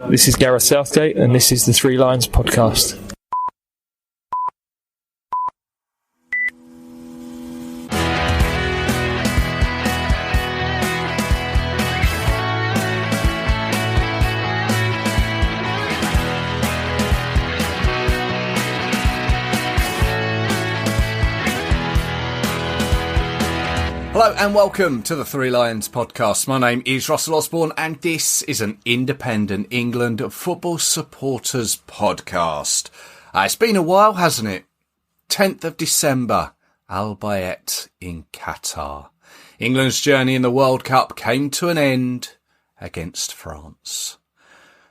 This is Gareth Southgate, and this is the Three Lions Podcast. Hello and welcome to the Three Lions Podcast. My name is Russell Osborne and this is an independent England football supporters podcast. It's been a while, hasn't it? 10th of December, Al Bayt in Qatar. England's journey in the World Cup came to an end against France.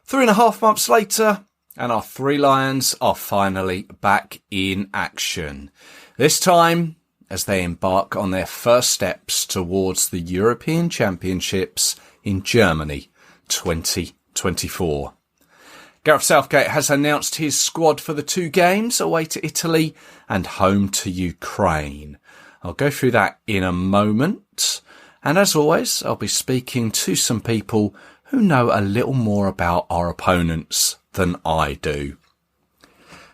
3.5 months later, and our Three Lions are finally back in action. This time, as they embark on their first steps towards the European Championships in Germany 2024. Gareth Southgate has announced his squad for the two games, away to Italy and home to Ukraine. I'll go through that in a moment. And as always, I'll be speaking to some people who know a little more about our opponents than I do.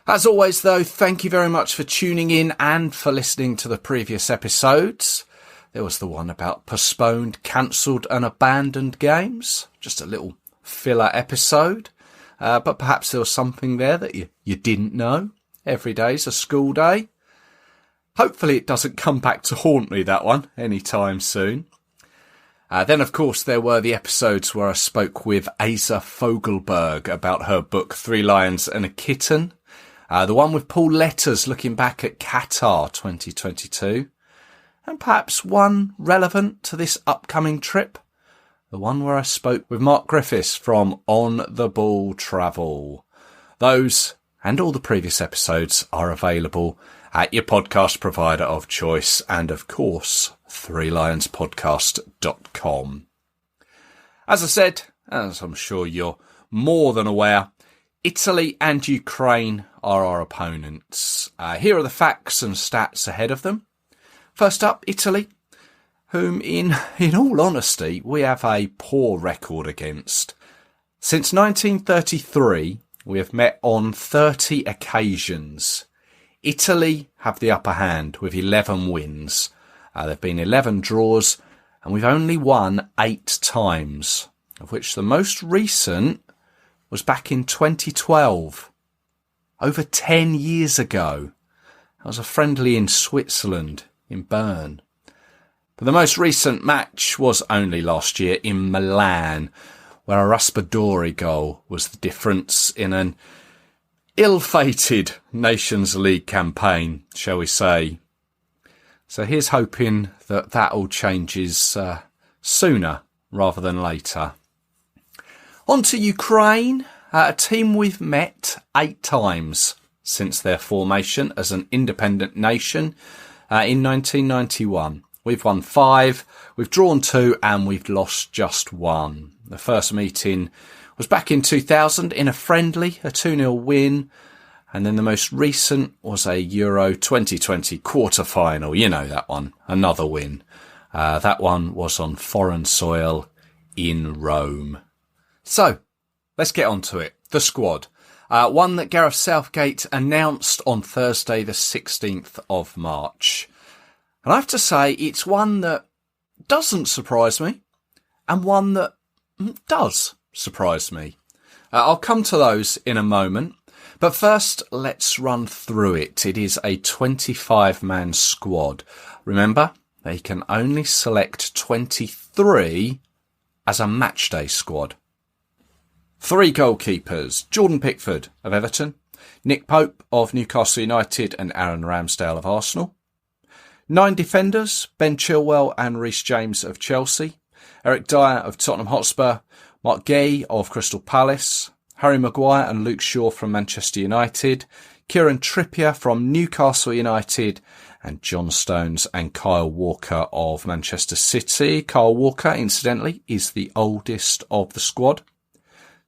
As always, though, thank you very much for tuning in and for listening to the previous episodes. There was the one about postponed, cancelled and abandoned games. Just a little filler episode. But perhaps there was something there that you didn't know. Every day's a school day. Hopefully it doesn't come back to haunt me, that one, anytime soon. Then, of course, there were the episodes where I spoke with Asa Fogelberg about her book, Three Lions and a Kitten. The one with Paul Letters looking back at Qatar 2022. And perhaps one relevant to this upcoming trip. The one where I spoke with Mark Griffiths from On the Ball Travel. Those and all the previous episodes are available at your podcast provider of choice and, of course, threelionspodcast.com. As I said, as I'm sure you're more than aware, Italy and Ukraine are our opponents. Here are the facts and stats ahead of them. First up, Italy, whom in all honesty, we have a poor record against. Since 1933, we have met on 30 occasions. Italy have the upper hand with 11 wins. There have been 11 draws, and we've only won 8 times, of which the most recent was back in 2012, over 10 years ago. That was a friendly in Switzerland, in Bern. But the most recent match was only last year in Milan, where a Raspadori goal was the difference in an ill-fated Nations League campaign, shall we say. So here's hoping that all changes sooner rather than later. On to Ukraine, a team we've met 8 times since their formation as an independent nation in 1991. We've won 5, we've drawn 2 and we've lost just 1. The first meeting was back in 2000 in a friendly, a 2-0 win. And then the most recent was a Euro 2020 quarter-final. You know that one, another win. That one was on foreign soil in Rome. So, let's get on to it. The squad. One that Gareth Southgate announced on Thursday the 16th of March. And I have to say, it's one that doesn't surprise me, and one that does surprise me. I'll come to those in a moment. But first, let's run through it. It is a 25-man squad. Remember, they can only select 23 as a matchday squad. 3 goalkeepers: Jordan Pickford of Everton, Nick Pope of Newcastle United and Aaron Ramsdale of Arsenal. 9 defenders: Ben Chilwell and Reece James of Chelsea, Eric Dyer of Tottenham Hotspur, Mark Guéhi of Crystal Palace, Harry Maguire and Luke Shaw from Manchester United, Kieran Trippier from Newcastle United, and John Stones and Kyle Walker of Manchester City. Kyle Walker, incidentally, is the oldest of the squad.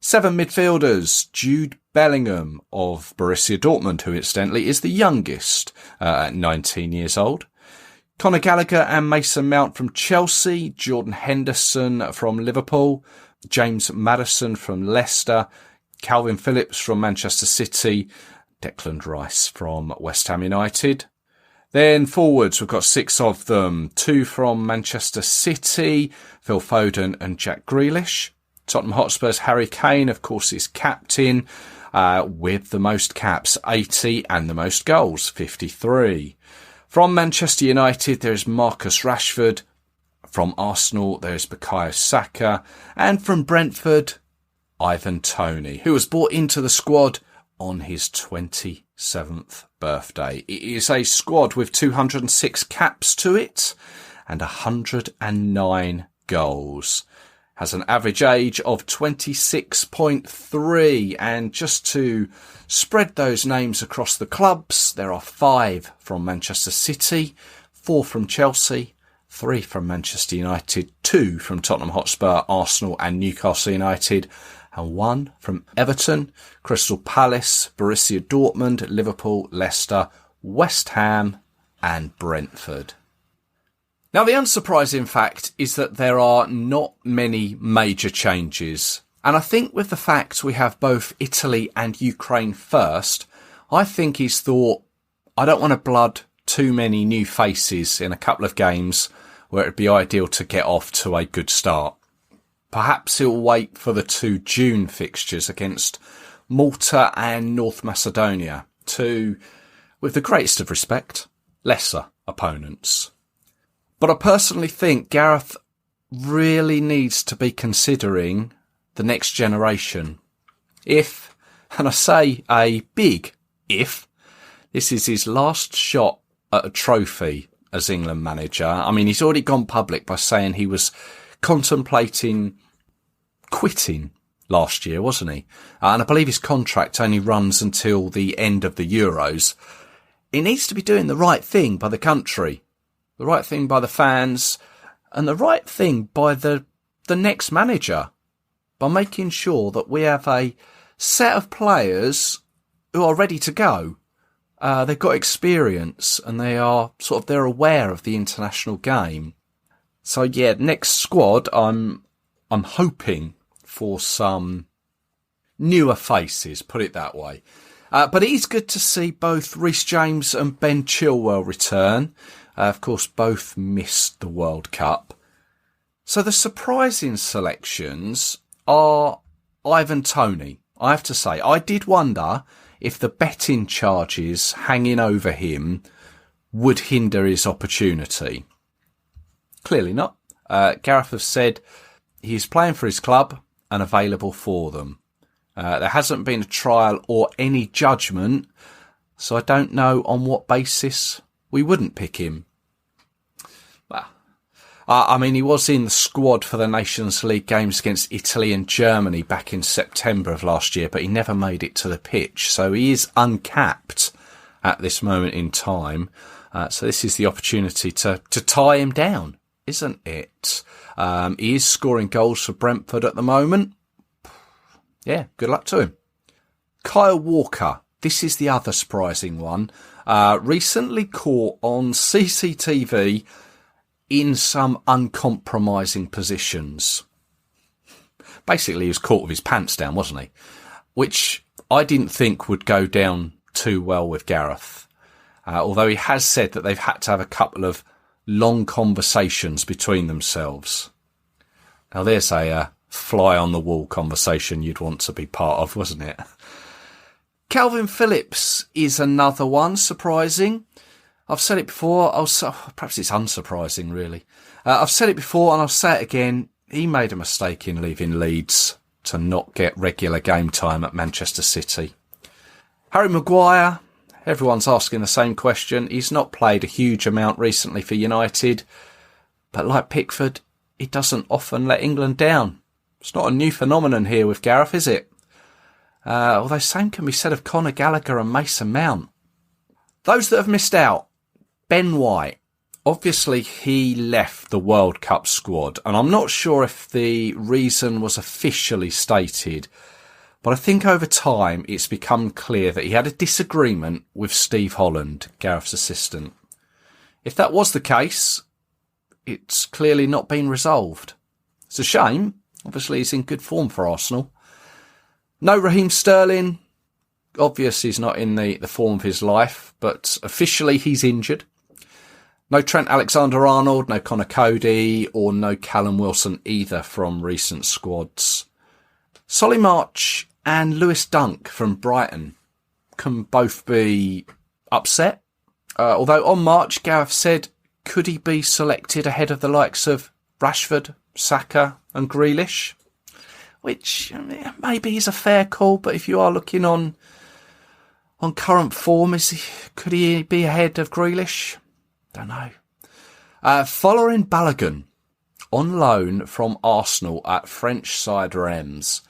7 midfielders: Jude Bellingham of Borussia Dortmund, who incidentally is the youngest at 19 years old. Conor Gallagher and Mason Mount from Chelsea, Jordan Henderson from Liverpool, James Maddison from Leicester, Calvin Phillips from Manchester City, Declan Rice from West Ham United. Then forwards, we've got 6 of them. 2 from Manchester City, Phil Foden and Jack Grealish. Tottenham Hotspur's Harry Kane, of course, is captain, with the most caps, 80, and the most goals, 53. From Manchester United, there's Marcus Rashford. From Arsenal, there's Bukayo Saka. And from Brentford, Ivan Toney, who was brought into the squad on his 27th birthday. It is a squad with 206 caps to it and 109 goals. Has an average age of 26.3. And just to spread those names across the clubs, there are 5 from Manchester City, 4 from Chelsea, 3 from Manchester United, 2 from Tottenham Hotspur, Arsenal and Newcastle United, and 1 from Everton, Crystal Palace, Borussia Dortmund, Liverpool, Leicester, West Ham and Brentford. Now, the unsurprising fact is that there are not many major changes. And I think with the fact we have both Italy and Ukraine first, I think he's thought, I don't want to blood too many new faces in a couple of games where it'd be ideal to get off to a good start. Perhaps he'll wait for the 2 June fixtures against Malta and North Macedonia, 2, with the greatest of respect, lesser opponents. But I personally think Gareth really needs to be considering the next generation. If, and I say a big if, this is his last shot at a trophy as England manager. I mean, he's already gone public by saying he was contemplating quitting last year, wasn't he? And I believe his contract only runs until the end of the Euros. He needs to be doing the right thing by the country, the right thing by the fans, and the right thing by the next manager, by making sure that we have a set of players who are ready to go. They've got experience and they're aware of the international game. So yeah, next squad, I'm hoping for some newer faces, put it that way. But it is good to see both Reece James and Ben Chilwell return. Of course, both missed the World Cup. So the surprising selections are Ivan Toney. I have to say, I did wonder if the betting charges hanging over him would hinder his opportunity. Clearly not. Gareth has said he's playing for his club and available for them. There hasn't been a trial or any judgment, so I don't know on what basis we wouldn't pick him. Well, I mean, he was in the squad for the Nations League games against Italy and Germany back in September of last year, but he never made it to the pitch. So he is uncapped at this moment in time. So this is the opportunity to tie him down, isn't it? He is scoring goals for Brentford at the moment. Yeah, good luck to him. Kyle Walker. This is the other surprising one. Recently caught on CCTV in some uncompromising positions. Basically, he was caught with his pants down, wasn't he? Which I didn't think would go down too well with Gareth. Although he has said that they've had to have a couple of long conversations between themselves. Now there's a fly on the wall conversation you'd want to be part of, wasn't it? Calvin Phillips is another one, surprising. I've said it before, perhaps it's unsurprising really. I've said it before and I'll say it again. He made a mistake in leaving Leeds to not get regular game time at Manchester City. Harry Maguire, everyone's asking the same question. He's not played a huge amount recently for United, but like Pickford, he doesn't often let England down. It's not a new phenomenon here with Gareth, is it? Although same can be said of Conor Gallagher and Mason Mount. Those that have missed out, Ben White. Obviously, he left the World Cup squad, and I'm not sure if the reason was officially stated, but I think over time it's become clear that he had a disagreement with Steve Holland, Gareth's assistant. If that was the case, it's clearly not been resolved. It's a shame, Obviously, he's in good form for Arsenal. No Raheem Sterling. Obvious he's not in the form of his life, but officially he's injured. No Trent Alexander-Arnold, no Connor Cody, or no Callum Wilson either from recent squads. Solly March and Lewis Dunk from Brighton can both be upset. Although on March, Gareth said, could he be selected ahead of the likes of Rashford, Saka and Grealish? Which maybe is a fair call, but if you are looking on current form, could he be ahead of Grealish? Don't know. Following Balogun on loan from Arsenal at French side Reims.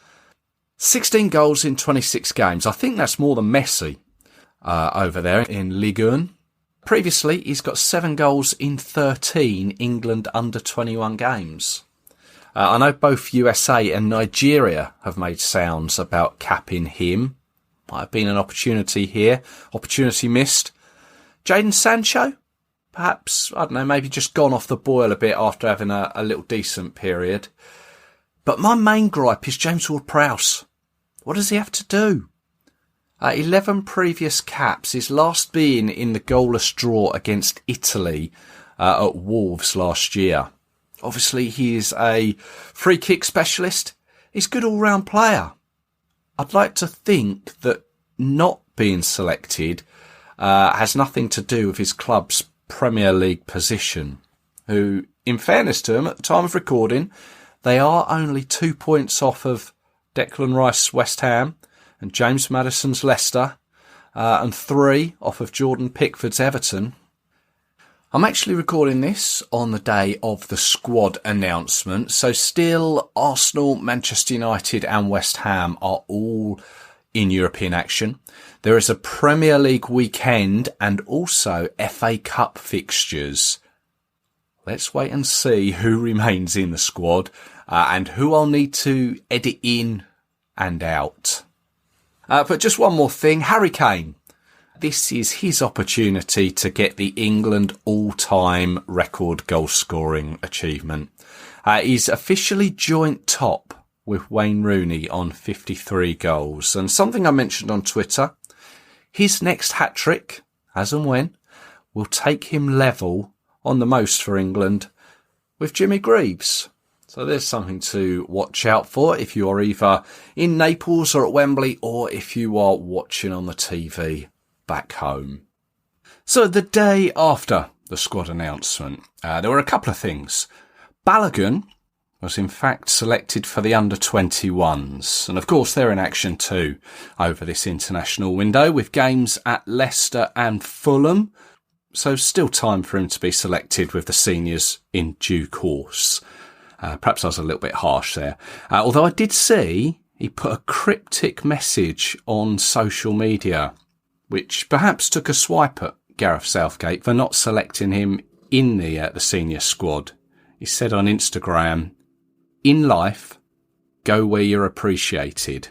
16 goals in 26 games. I think that's more than Messi over there in Ligue 1. Previously, he's got 7 goals in 13 England under-21 games. I know both USA and Nigeria have made sounds about capping him. Might have been an opportunity here. Opportunity missed. Jadon Sancho? Perhaps, I don't know, maybe just gone off the boil a bit after having a little decent period. But my main gripe is James Ward-Prowse. What does he have to do? 11 previous caps, his last being in the goalless draw against Italy at Wolves last year. Obviously, he is a free kick specialist. He's a good all-round player. I'd like to think that not being selected has nothing to do with his club's Premier League position, who, in fairness to him, at the time of recording, they are only 2 points off of Declan Rice's West Ham and James Maddison's Leicester, and 3 off of Jordan Pickford's Everton. I'm actually recording this on the day of the squad announcement, so still Arsenal, Manchester United and West Ham are all in European action. There is a Premier League weekend and also FA Cup fixtures. Let's wait and see who remains in the squad and who I'll need to edit in and out. But just one more thing, Harry Kane. This is his opportunity to get the England all-time record goal-scoring achievement. He's officially joint top with Wayne Rooney on 53 goals. And something I mentioned on Twitter, his next hat-trick, as and when, will take him level on the most for England with Jimmy Greaves. So there's something to watch out for if you are either in Naples or at Wembley, or if you are watching on the TV back home. So the day after the squad announcement, there were a couple of things. Balogun was in fact selected for the under-21s. And of course they're in action too over this international window with games at Leicester and Fulham. So still time for him to be selected with the seniors in due course. Perhaps I was a little bit harsh there. Although I did see he put a cryptic message on social media, which perhaps took a swipe at Gareth Southgate for not selecting him in the senior squad. He said on Instagram, "In life, go where you're appreciated."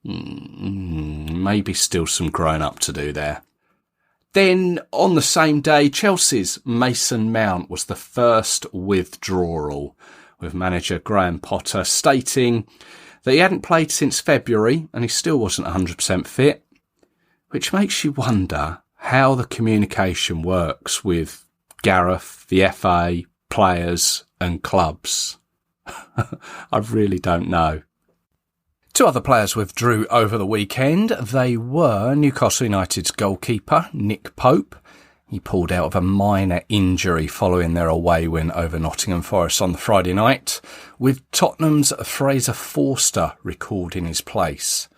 Maybe still some growing up to do there. Then, on the same day, Chelsea's Mason Mount was the first withdrawal, with manager Graham Potter stating that he hadn't played since February and he still wasn't 100% fit, which makes you wonder how the communication works with Gareth, the FA, players and clubs. I really don't know. 2 other players withdrew over the weekend. They were Newcastle United's goalkeeper, Nick Pope. He pulled out of a minor injury following their away win over Nottingham Forest on the Friday night, with Tottenham's Fraser Forster recalled in his place.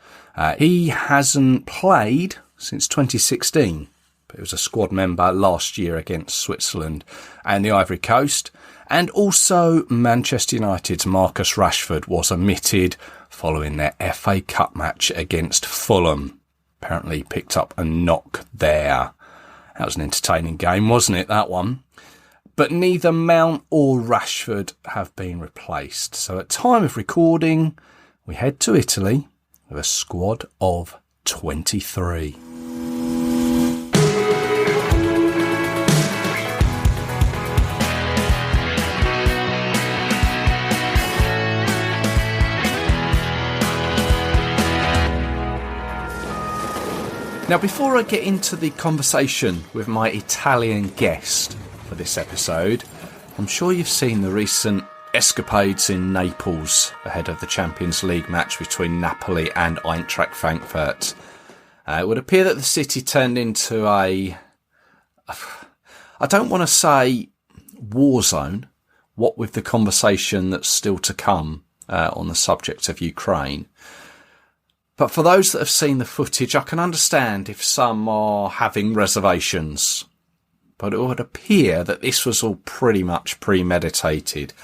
He hasn't played since 2016, but he was a squad member last year against Switzerland and the Ivory Coast. And also Manchester United's Marcus Rashford was omitted following their FA Cup match against Fulham. Apparently picked up a knock there. That was an entertaining game, wasn't it, that one? But neither Mount or Rashford have been replaced. So at time of recording, we head to Italy with a squad of 23. Now, before I get into the conversation with my Italian guest for this episode, I'm sure you've seen the recent escapades in Naples ahead of the Champions League match between Napoli and Eintracht Frankfurt. It would appear that the city turned into I don't want to say war zone, what with the conversation that's still to come on the subject of Ukraine. But for those that have seen the footage, I can understand if some are having reservations. But it would appear that this was all pretty much premeditated.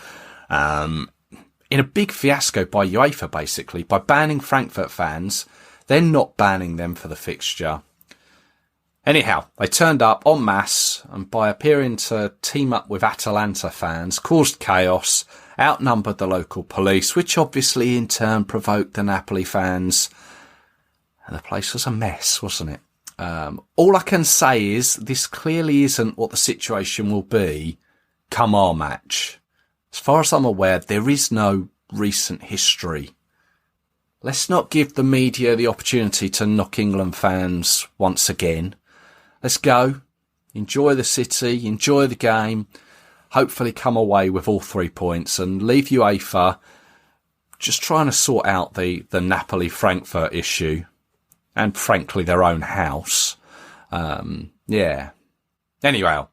In a big fiasco by UEFA, basically, by banning Frankfurt fans, then not banning them for the fixture. Anyhow, they turned up en masse and by appearing to team up with Atalanta fans, caused chaos, outnumbered the local police, which obviously in turn provoked the Napoli fans. And the place was a mess, wasn't it? All I can say is this clearly isn't what the situation will be come our match. As far as I'm aware, there is no recent history. Let's not give the media the opportunity to knock England fans once again. Let's go, enjoy the city, enjoy the game, hopefully come away with all 3 points and leave UEFA just trying to sort out the Napoli-Frankfurt issue and, frankly, their own house. Yeah. Anyway,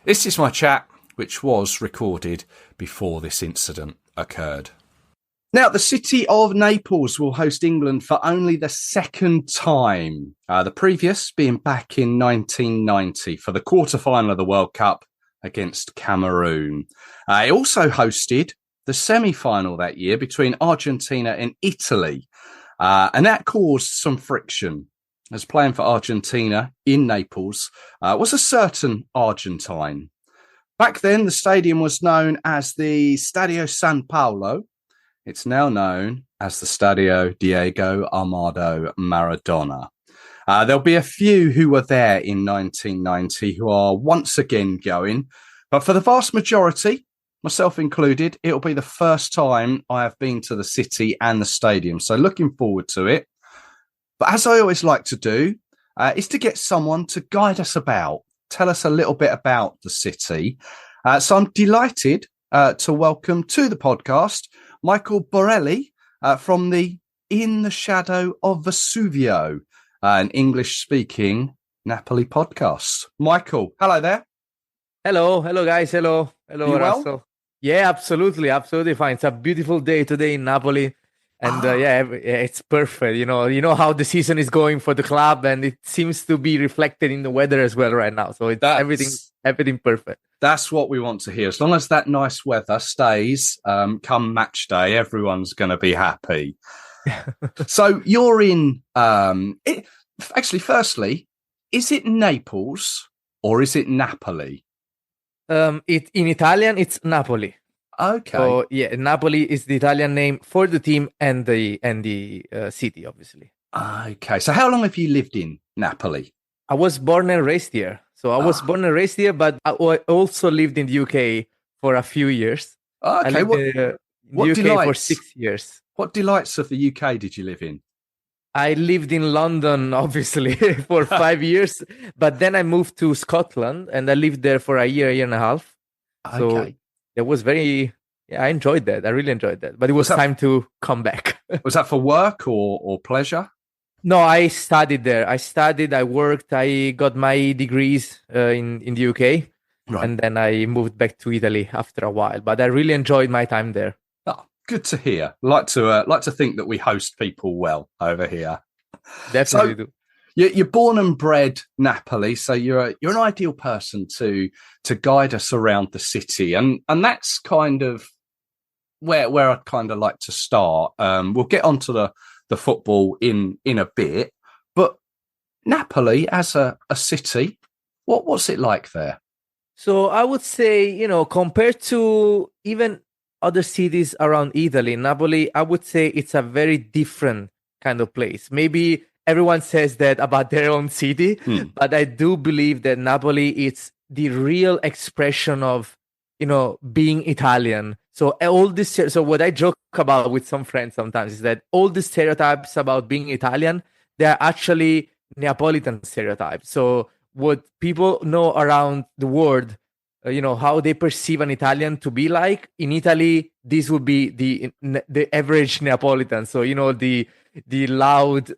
this is my chat, which was recorded before this incident occurred. Now, the city of Naples will host England for only the second time, the previous being back in 1990 for the quarter-final of the World Cup against Cameroon. It also hosted the semi-final that year between Argentina and Italy, and that caused some friction, as playing for Argentina in Naples was a certain Argentine. Back then, the stadium was known as the Stadio San Paolo. It's now known as the Stadio Diego Armando Maradona. There'll be a few who were there in 1990 who are once again going, but for the vast majority, myself included, it'll be the first time I have been to the city and the stadium. So looking forward to it. But as I always like to do, is to get someone to guide us about, tell us a little bit about the city. So I'm delighted to welcome to the podcast Michele Borrelli from the In the Shadow of Vesuvio, an English-speaking Napoli podcast. Michael, hello there. Hello guys, hello, you Russell. Well? Yeah, absolutely fine. It's a beautiful day today in Napoli, and it's perfect. You know how the season is going for the club, and it seems to be reflected in the weather as well right now. So it's everything perfect. That's what we want to hear. As long as that nice weather stays, come match day, everyone's going to be happy. So you're in. Actually, firstly, is it Naples or is it Napoli? In Italian, it's Napoli. Okay. So yeah, Napoli is the Italian name for the team and the city, obviously. Okay. So how long have you lived in Napoli? I was born and raised here. So I was born and raised here, but I also lived in the UK for a few years. Okay. I lived in the UK for 6 years. What delights of the UK did you live in? I lived in London, obviously, for 5 years, but then I moved to Scotland and I lived there for a year and a half. Okay. So it was I enjoyed that. I really enjoyed that. But it was time to come back. Was that for work or pleasure? No, I studied there. I worked, I got my degrees in the UK. Right. And then I moved back to Italy after a while. But I really enjoyed my time there. Oh, good to hear. Like to think that we host people well over here. Definitely do. You're born and bred Napoli, so you're an ideal person to guide us around the city, and that's kind of where I'd kind of like to start. We'll get onto the football in a bit, but Napoli as a city, what's it like there? So I would say, compared to even other cities around Italy, Napoli, I would say it's a very different kind of place. Maybe everyone says that about their own city, but I do believe that Napoli is the real expression of, being Italian. So what I joke about with some friends sometimes is that all the stereotypes about being Italian, they're actually Neapolitan stereotype. So what people know around the world, how they perceive an Italian to be like. In Italy, this would be the average Neapolitan. So the loud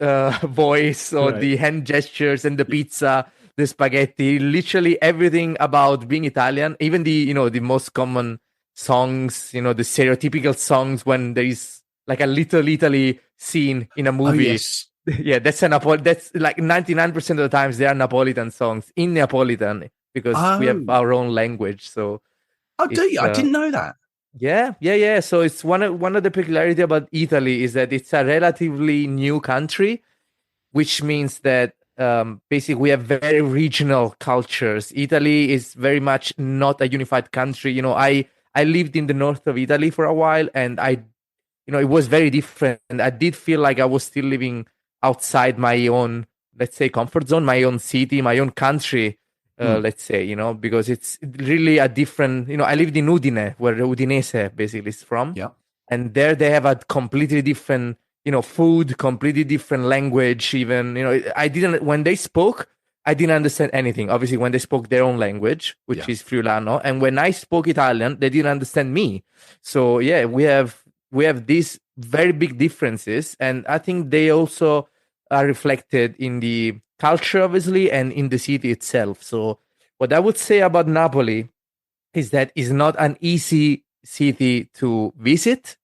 voice, or Right. the hand gestures, and the pizza, the spaghetti, literally everything about being Italian. Even the most common songs, the stereotypical songs when there is like a Little Italy scene in a Oh, movie. yes. Yeah, that's like 99% of the times they are Napolitan songs in Neapolitan, because we have Oh. our own language. So Oh, do you? I didn't know that. yeah. So it's one of the peculiarity about Italy is that it's a relatively new country, which means that basically we have very regional cultures. Italy is very much not a unified country. I lived in the north of Italy for a while, and it was very different. And I did feel like I was still living outside my own, let's say, comfort zone, my own city, my own country, let's say, because it's really a different, I lived in Udine, where Udinese basically is from. Yeah. And there they have a completely different, food, completely different language, even, when they spoke, I didn't understand anything. Obviously, when they spoke their own language, which is Friulano, and when I spoke Italian, they didn't understand me. So yeah, we have these very big differences, and I think they also are reflected in the culture, obviously, and in the city itself. So what I would say about Napoli is that it's not an easy city to visit,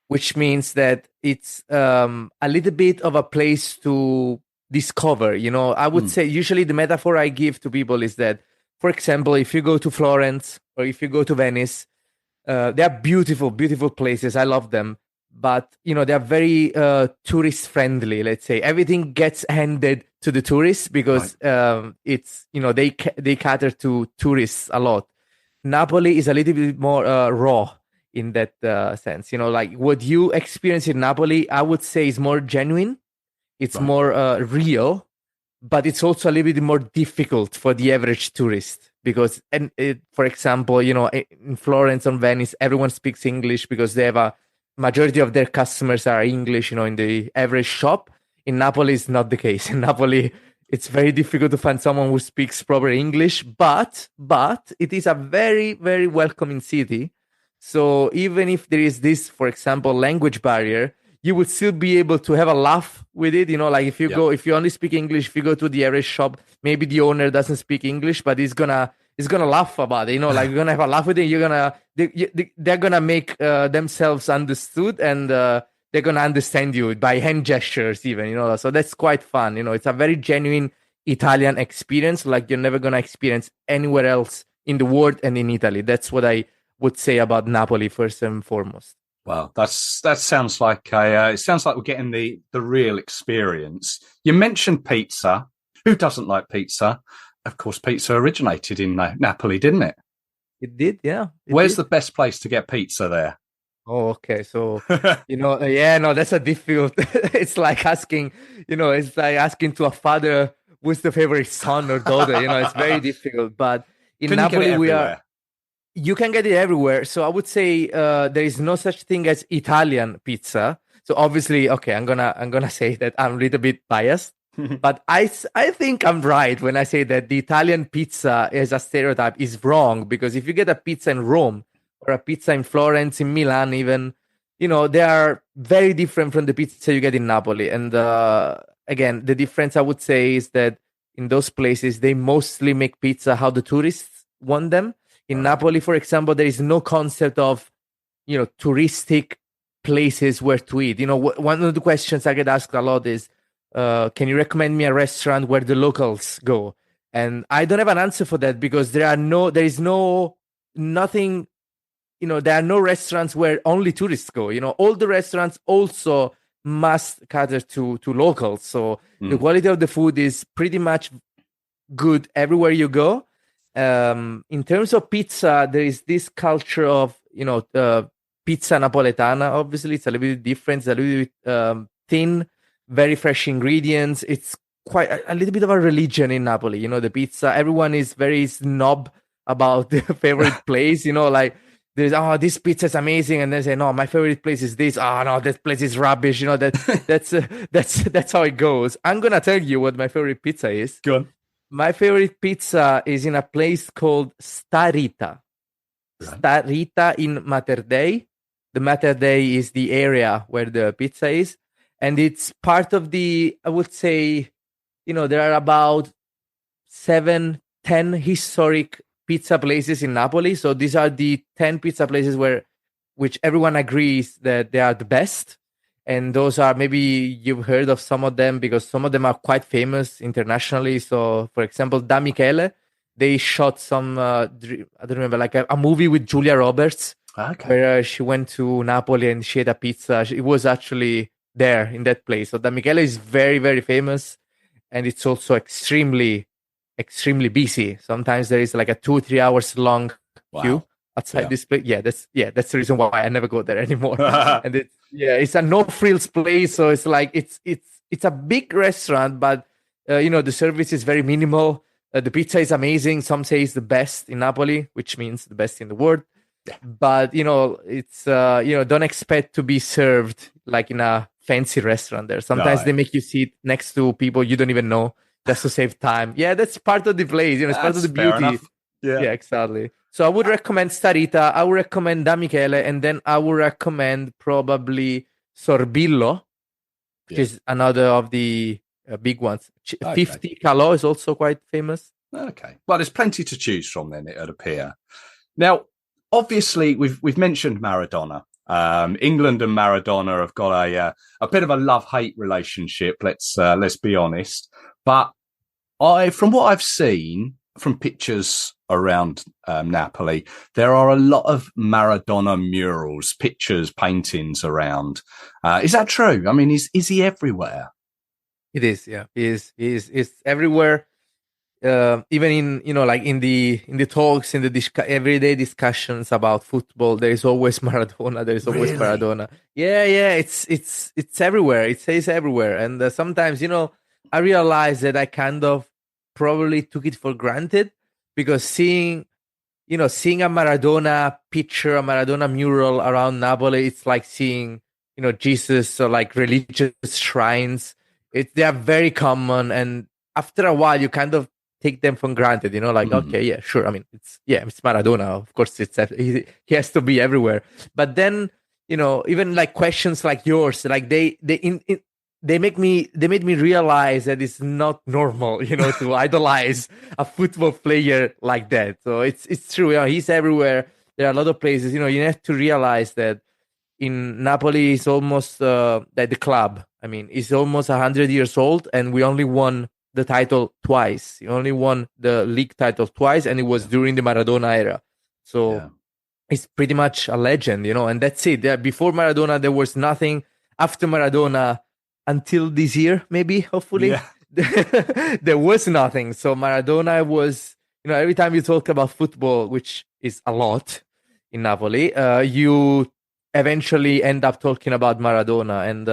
which means that it's a little bit of a place to discover. I would say usually the metaphor I give to people is that, for example, if you go to Florence or if you go to Venice, they are beautiful, beautiful places. I love them. But, they are very tourist friendly, let's say. Everything gets handed to the tourists because it's, they cater to tourists a lot. Napoli is a little bit more raw in that sense. Like what you experience in Napoli, I would say is more genuine. It's more real, but it's also a little bit more difficult for the average tourist because, for example, in Florence or Venice, everyone speaks English because they have a majority of their customers are English, in the average shop. In Napoli, it's not the case. In Napoli, it's very difficult to find someone who speaks proper English, but it is a very, very welcoming city. So even if there is this, for example, language barrier, you would still be able to have a laugh with it. Like if you only speak English, if you go to the average shop, maybe the owner doesn't speak English, but he's gonna laugh about it. Like you're gonna have a laugh with it. They're gonna make themselves understood, and they're gonna understand you by hand gestures, even. So that's quite fun. It's a very genuine Italian experience, like you're never gonna experience anywhere else in the world and in Italy. That's what I would say about Napoli first and foremost. Well, that sounds like it sounds like we're getting the real experience. You mentioned pizza. Who doesn't like pizza? Of course, pizza originated in Napoli, didn't it? It did, yeah. Where's the best place to get pizza there? Oh, okay. So, that's a difficult. It's like asking, to a father who's the favorite son or daughter. It's very difficult. But in Napoli, you can get it everywhere. So I would say there is no such thing as Italian pizza. So obviously, okay, I'm gonna say that I'm a little bit biased, but I think I'm right when I say that the Italian pizza as a stereotype is wrong, because if you get a pizza in Rome or a pizza in Florence, in Milan, even, they are very different from the pizza you get in Napoli. And again, the difference I would say is that in those places they mostly make pizza how the tourists want them. In Napoli, for example, there is no concept of, touristic places where to eat. One of the questions I get asked a lot is, can you recommend me a restaurant where the locals go? And I don't have an answer for that, because there are no restaurants where only tourists go. All the restaurants also must cater to locals. So the quality of the food is pretty much good everywhere you go. In terms of pizza, there is this culture of, pizza napoletana. Obviously, it's a little bit different. It's a little bit thin, very fresh ingredients. It's quite a little bit of a religion in Napoli. The pizza, everyone is very snob about their favorite place. Like there's this pizza is amazing, and then say no, my favorite place is this. Oh no, that place is rubbish. That's how it goes. I'm gonna tell you what my favorite pizza is. Go on. My favorite pizza is in a place called Starita. Right. Starita in Mater Dei. The Mater Dei is the area where the pizza is, and it's part of the, I would say, there are about 7-10 historic pizza places in Napoli. So these are the 10 pizza places which everyone agrees that they are the best. And those are, maybe you've heard of some of them because some of them are quite famous internationally. So, for example, Da Michele, they shot some, I don't remember, like a movie with Julia Roberts, where she went to Napoli and she had a pizza. It was actually there in that place. So Da Michele is very, very famous. And it's also extremely busy. Sometimes there is like a 2-3 hours long queue outside this place. That's the reason why I never go there anymore. And it's a no frills place, so it's like it's a big restaurant, but the service is very minimal. The pizza is amazing. Some say it's the best in Napoli, which means the best in the world. But it's don't expect to be served like in a fancy restaurant there. Sometimes they make you sit next to people you don't even know just to save time. Yeah, that's part of the place. It's part of the beauty. Yeah, exactly. So I would recommend Starita. I would recommend Da Michele, and then I would recommend probably Sorbillo, which is another of the big ones. 50 Calò is also quite famous. Okay. Well, there's plenty to choose from then, it would appear. Now, obviously, we've mentioned Maradona. England and Maradona have got a bit of a love-hate relationship. Let's be honest. But from what I've seen from pictures around Napoli, there are a lot of Maradona murals, pictures, paintings around. Is that true? I mean, is he everywhere? It is, yeah. He's everywhere. Even in like in the talks, in the everyday discussions about football, there is always Maradona. There is always Maradona. Yeah. It's everywhere. It says everywhere, and sometimes I realize that I kind of probably took it for granted because seeing a Maradona picture, a Maradona mural around Napoli, it's like seeing Jesus or like religious shrines. They are very common, and after a while, you kind of take them for granted, okay, yeah, sure. I mean, it's Maradona. Of course, he has to be everywhere. But then, even like questions like yours, like they made me realize that it's not normal, to idolize a football player like that. So it's true. He's everywhere. There are a lot of places. You have to realize that in Napoli, it's almost that the club. I mean, it's almost 100 years old, and we only won the title twice. He only won the league title twice, and it was during the Maradona era. So it's pretty much a legend, and that's it. Before Maradona, there was nothing. After Maradona, until this year, maybe, hopefully, there was nothing. So Maradona was, every time you talk about football, which is a lot in Napoli, you eventually end up talking about Maradona. And,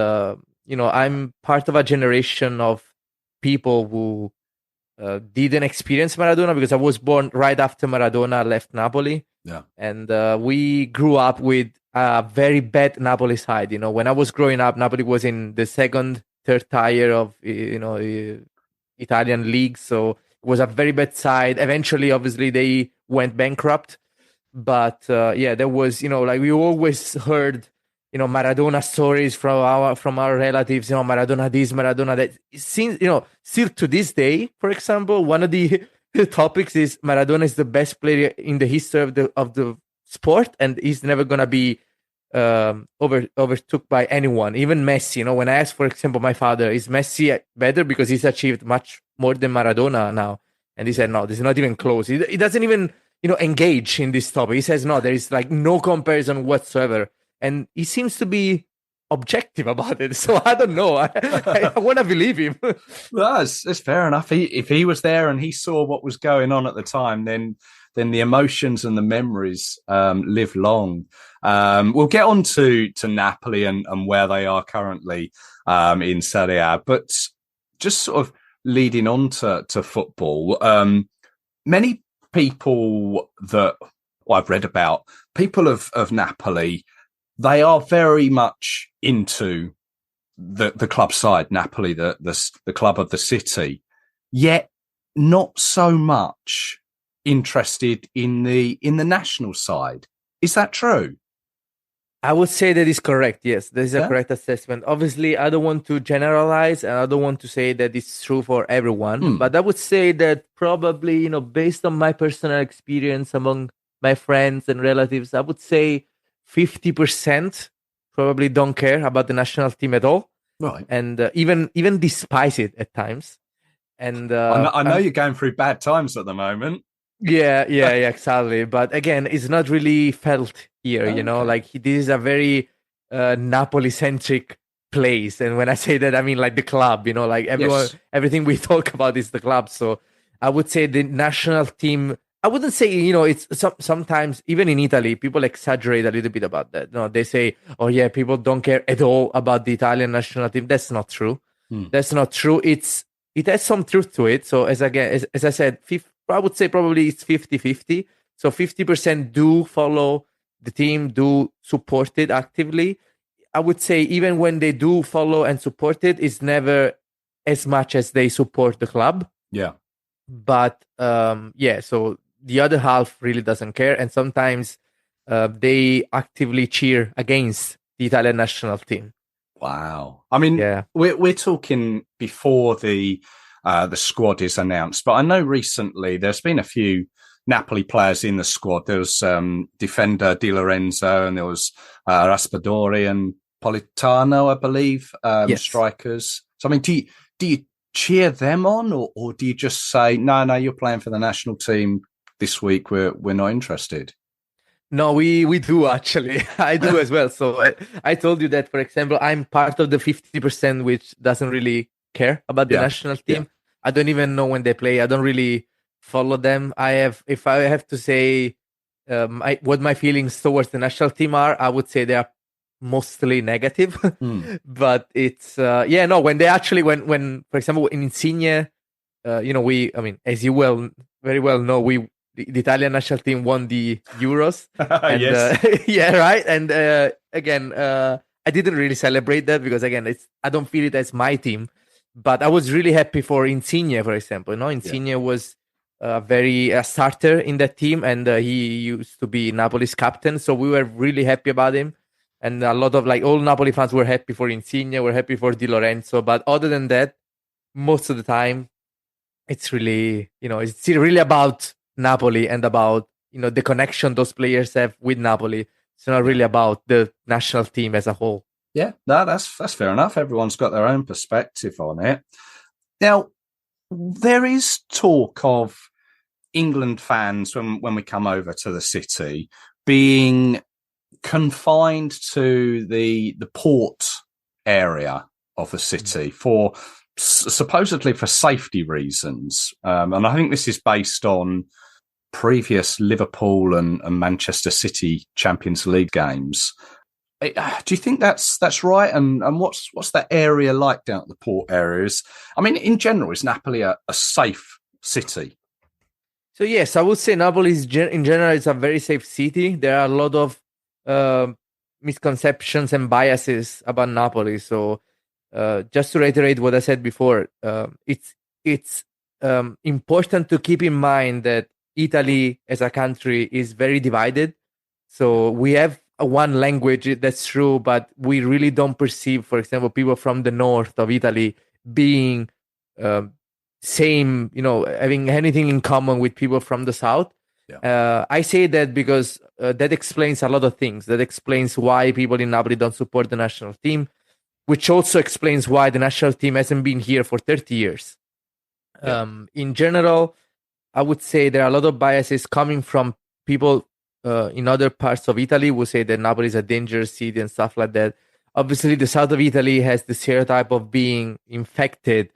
I'm part of a generation of people who didn't experience Maradona because I was born right after Maradona left Napoli. Yeah. And we grew up with a very bad Napoli side. When I was growing up, Napoli was in the second, third tier of, Italian league. So it was a very bad side. Eventually, obviously, they went bankrupt. But there was, like we always heard, Maradona stories from our relatives, Maradona this, Maradona that. Since, still to this day, for example, one of the topics is Maradona is the best player in the history of the sport, and he's never gonna be overtook by anyone, even Messi. When I asked, for example, my father, is Messi better because he's achieved much more than Maradona now, and he said no, this is not even close. He doesn't even engage in this topic. He says no, there is like no comparison whatsoever. And he seems to be objective about it. So I don't know. I want to believe him. Well, that's fair enough. If he was there and he saw what was going on at the time, then the emotions and the memories live long. We'll get on to Napoli and where they are currently in Serie A. But just sort of leading on to football, many people that I've read about people of Napoli, they are very much into the club side, Napoli, the club of the city, yet not so much interested in the national side. Is that true? I would say that is correct. Yes, that is a correct assessment. Obviously, I don't want to generalize, and I don't want to say that it's true for everyone. But I would say that probably, based on my personal experience among my friends and relatives, I would say 50% probably don't care about the national team at all, right? And even despise it at times. And I know you're going through bad times at the moment. Yeah, exactly. But again, it's not really felt here, like this is a very Napoli-centric place. And when I say that, I mean like the club, like everyone, everything we talk about is the club. So I would say the national team, I wouldn't say, it's sometimes even in Italy, people exaggerate a little bit about that. They say, oh yeah, people don't care at all about the Italian national team. That's not true. That's not true. It has some truth to it. So as I said, I would say probably it's 50-50. So 50% do follow the team, do support it actively. I would say even when they do follow and support it, it's never as much as they support the club. Yeah. But so the other half really doesn't care. And sometimes they actively cheer against the Italian national team. Wow. I mean, we're talking before the squad is announced, but I know recently there's been a few Napoli players in the squad. There was defender Di Lorenzo, and there was Raspadori and Politano, I believe, strikers. So I mean, do you cheer them on, or do you just say, no, you're playing for the national team this week, we're not interested? No, we do actually. I do as well. So I told you that, for example, I'm part of the 50% which doesn't really care about the national team. Yeah. I don't even know when they play. I don't really follow them. If I have to say what my feelings towards the national team are, I would say they are mostly negative. But it's when they actually when for example in Insigne, as you very well know, the Italian national team won the Euros. And, right. And again, I didn't really celebrate that because again, I don't feel it as my team. But I was really happy for Insigne, for example. Insigne was a starter in that team, and he used to be Napoli's captain. So we were really happy about him. And a lot of all Napoli fans were happy for Insigne, were happy for Di Lorenzo. But other than that, most of the time, it's really, it's really about Napoli and about, the connection those players have with Napoli. It's not really about the national team as a whole. Yeah, that's fair enough. Everyone's got their own perspective on it. Now, there is talk of England fans when we come over to the city being confined to the port area of the city for supposedly for safety reasons. And I think this is based on previous Liverpool and Manchester City Champions League games. Do you think that's right? And what's that area like down at the port areas? I mean, in general, is Napoli a safe city? So yes, I would say Napoli in general is a very safe city. There are a lot of misconceptions and biases about Napoli. So just to reiterate what I said before, it's important to keep in mind that Italy as a country is very divided. So we have one language, that's true, but we really don't perceive, for example, people from the north of Italy being same, having anything in common with people from the south. Yeah. I say that because that explains a lot of things. That explains why people in Napoli don't support the national team, which also explains why the national team hasn't been here for 30 years. Yeah. In general, I would say there are a lot of biases coming from people in other parts of Italy who say that Napoli is a dangerous city and stuff like that. Obviously, the south of Italy has the stereotype of being infected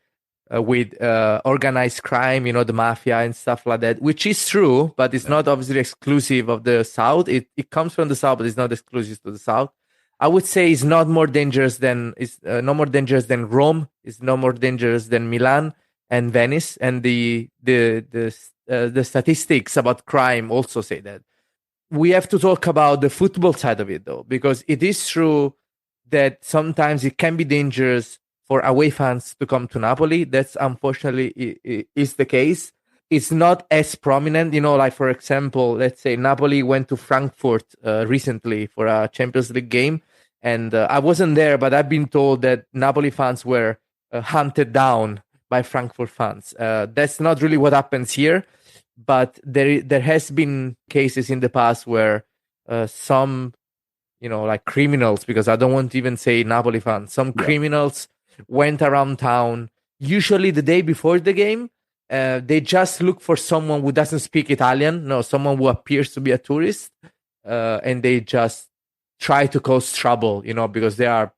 with organized crime, the mafia and stuff like that, which is true, but it's not obviously exclusive of the south. It comes from the south, but it's not exclusive to the south. I would say it's not more dangerous than no more dangerous than Rome. It's no more dangerous than Milan and Venice, and the statistics about crime also say that. we have to talk about the football side of it, though, because it is true that sometimes it can be dangerous for away fans to come to Napoli. That's unfortunately is the case. It's not as prominent, like, for example, let's say Napoli went to Frankfurt recently for a Champions League game. And I wasn't there, but I've been told that Napoli fans were hunted down by Frankfurt fans. That's not really what happens here. But there has been cases in the past where some, like criminals, because I don't want to even say Napoli fans, some criminals went around town, usually the day before the game. They just look for someone who doesn't speak Italian, someone who appears to be a tourist, and they just try to cause trouble, because they are,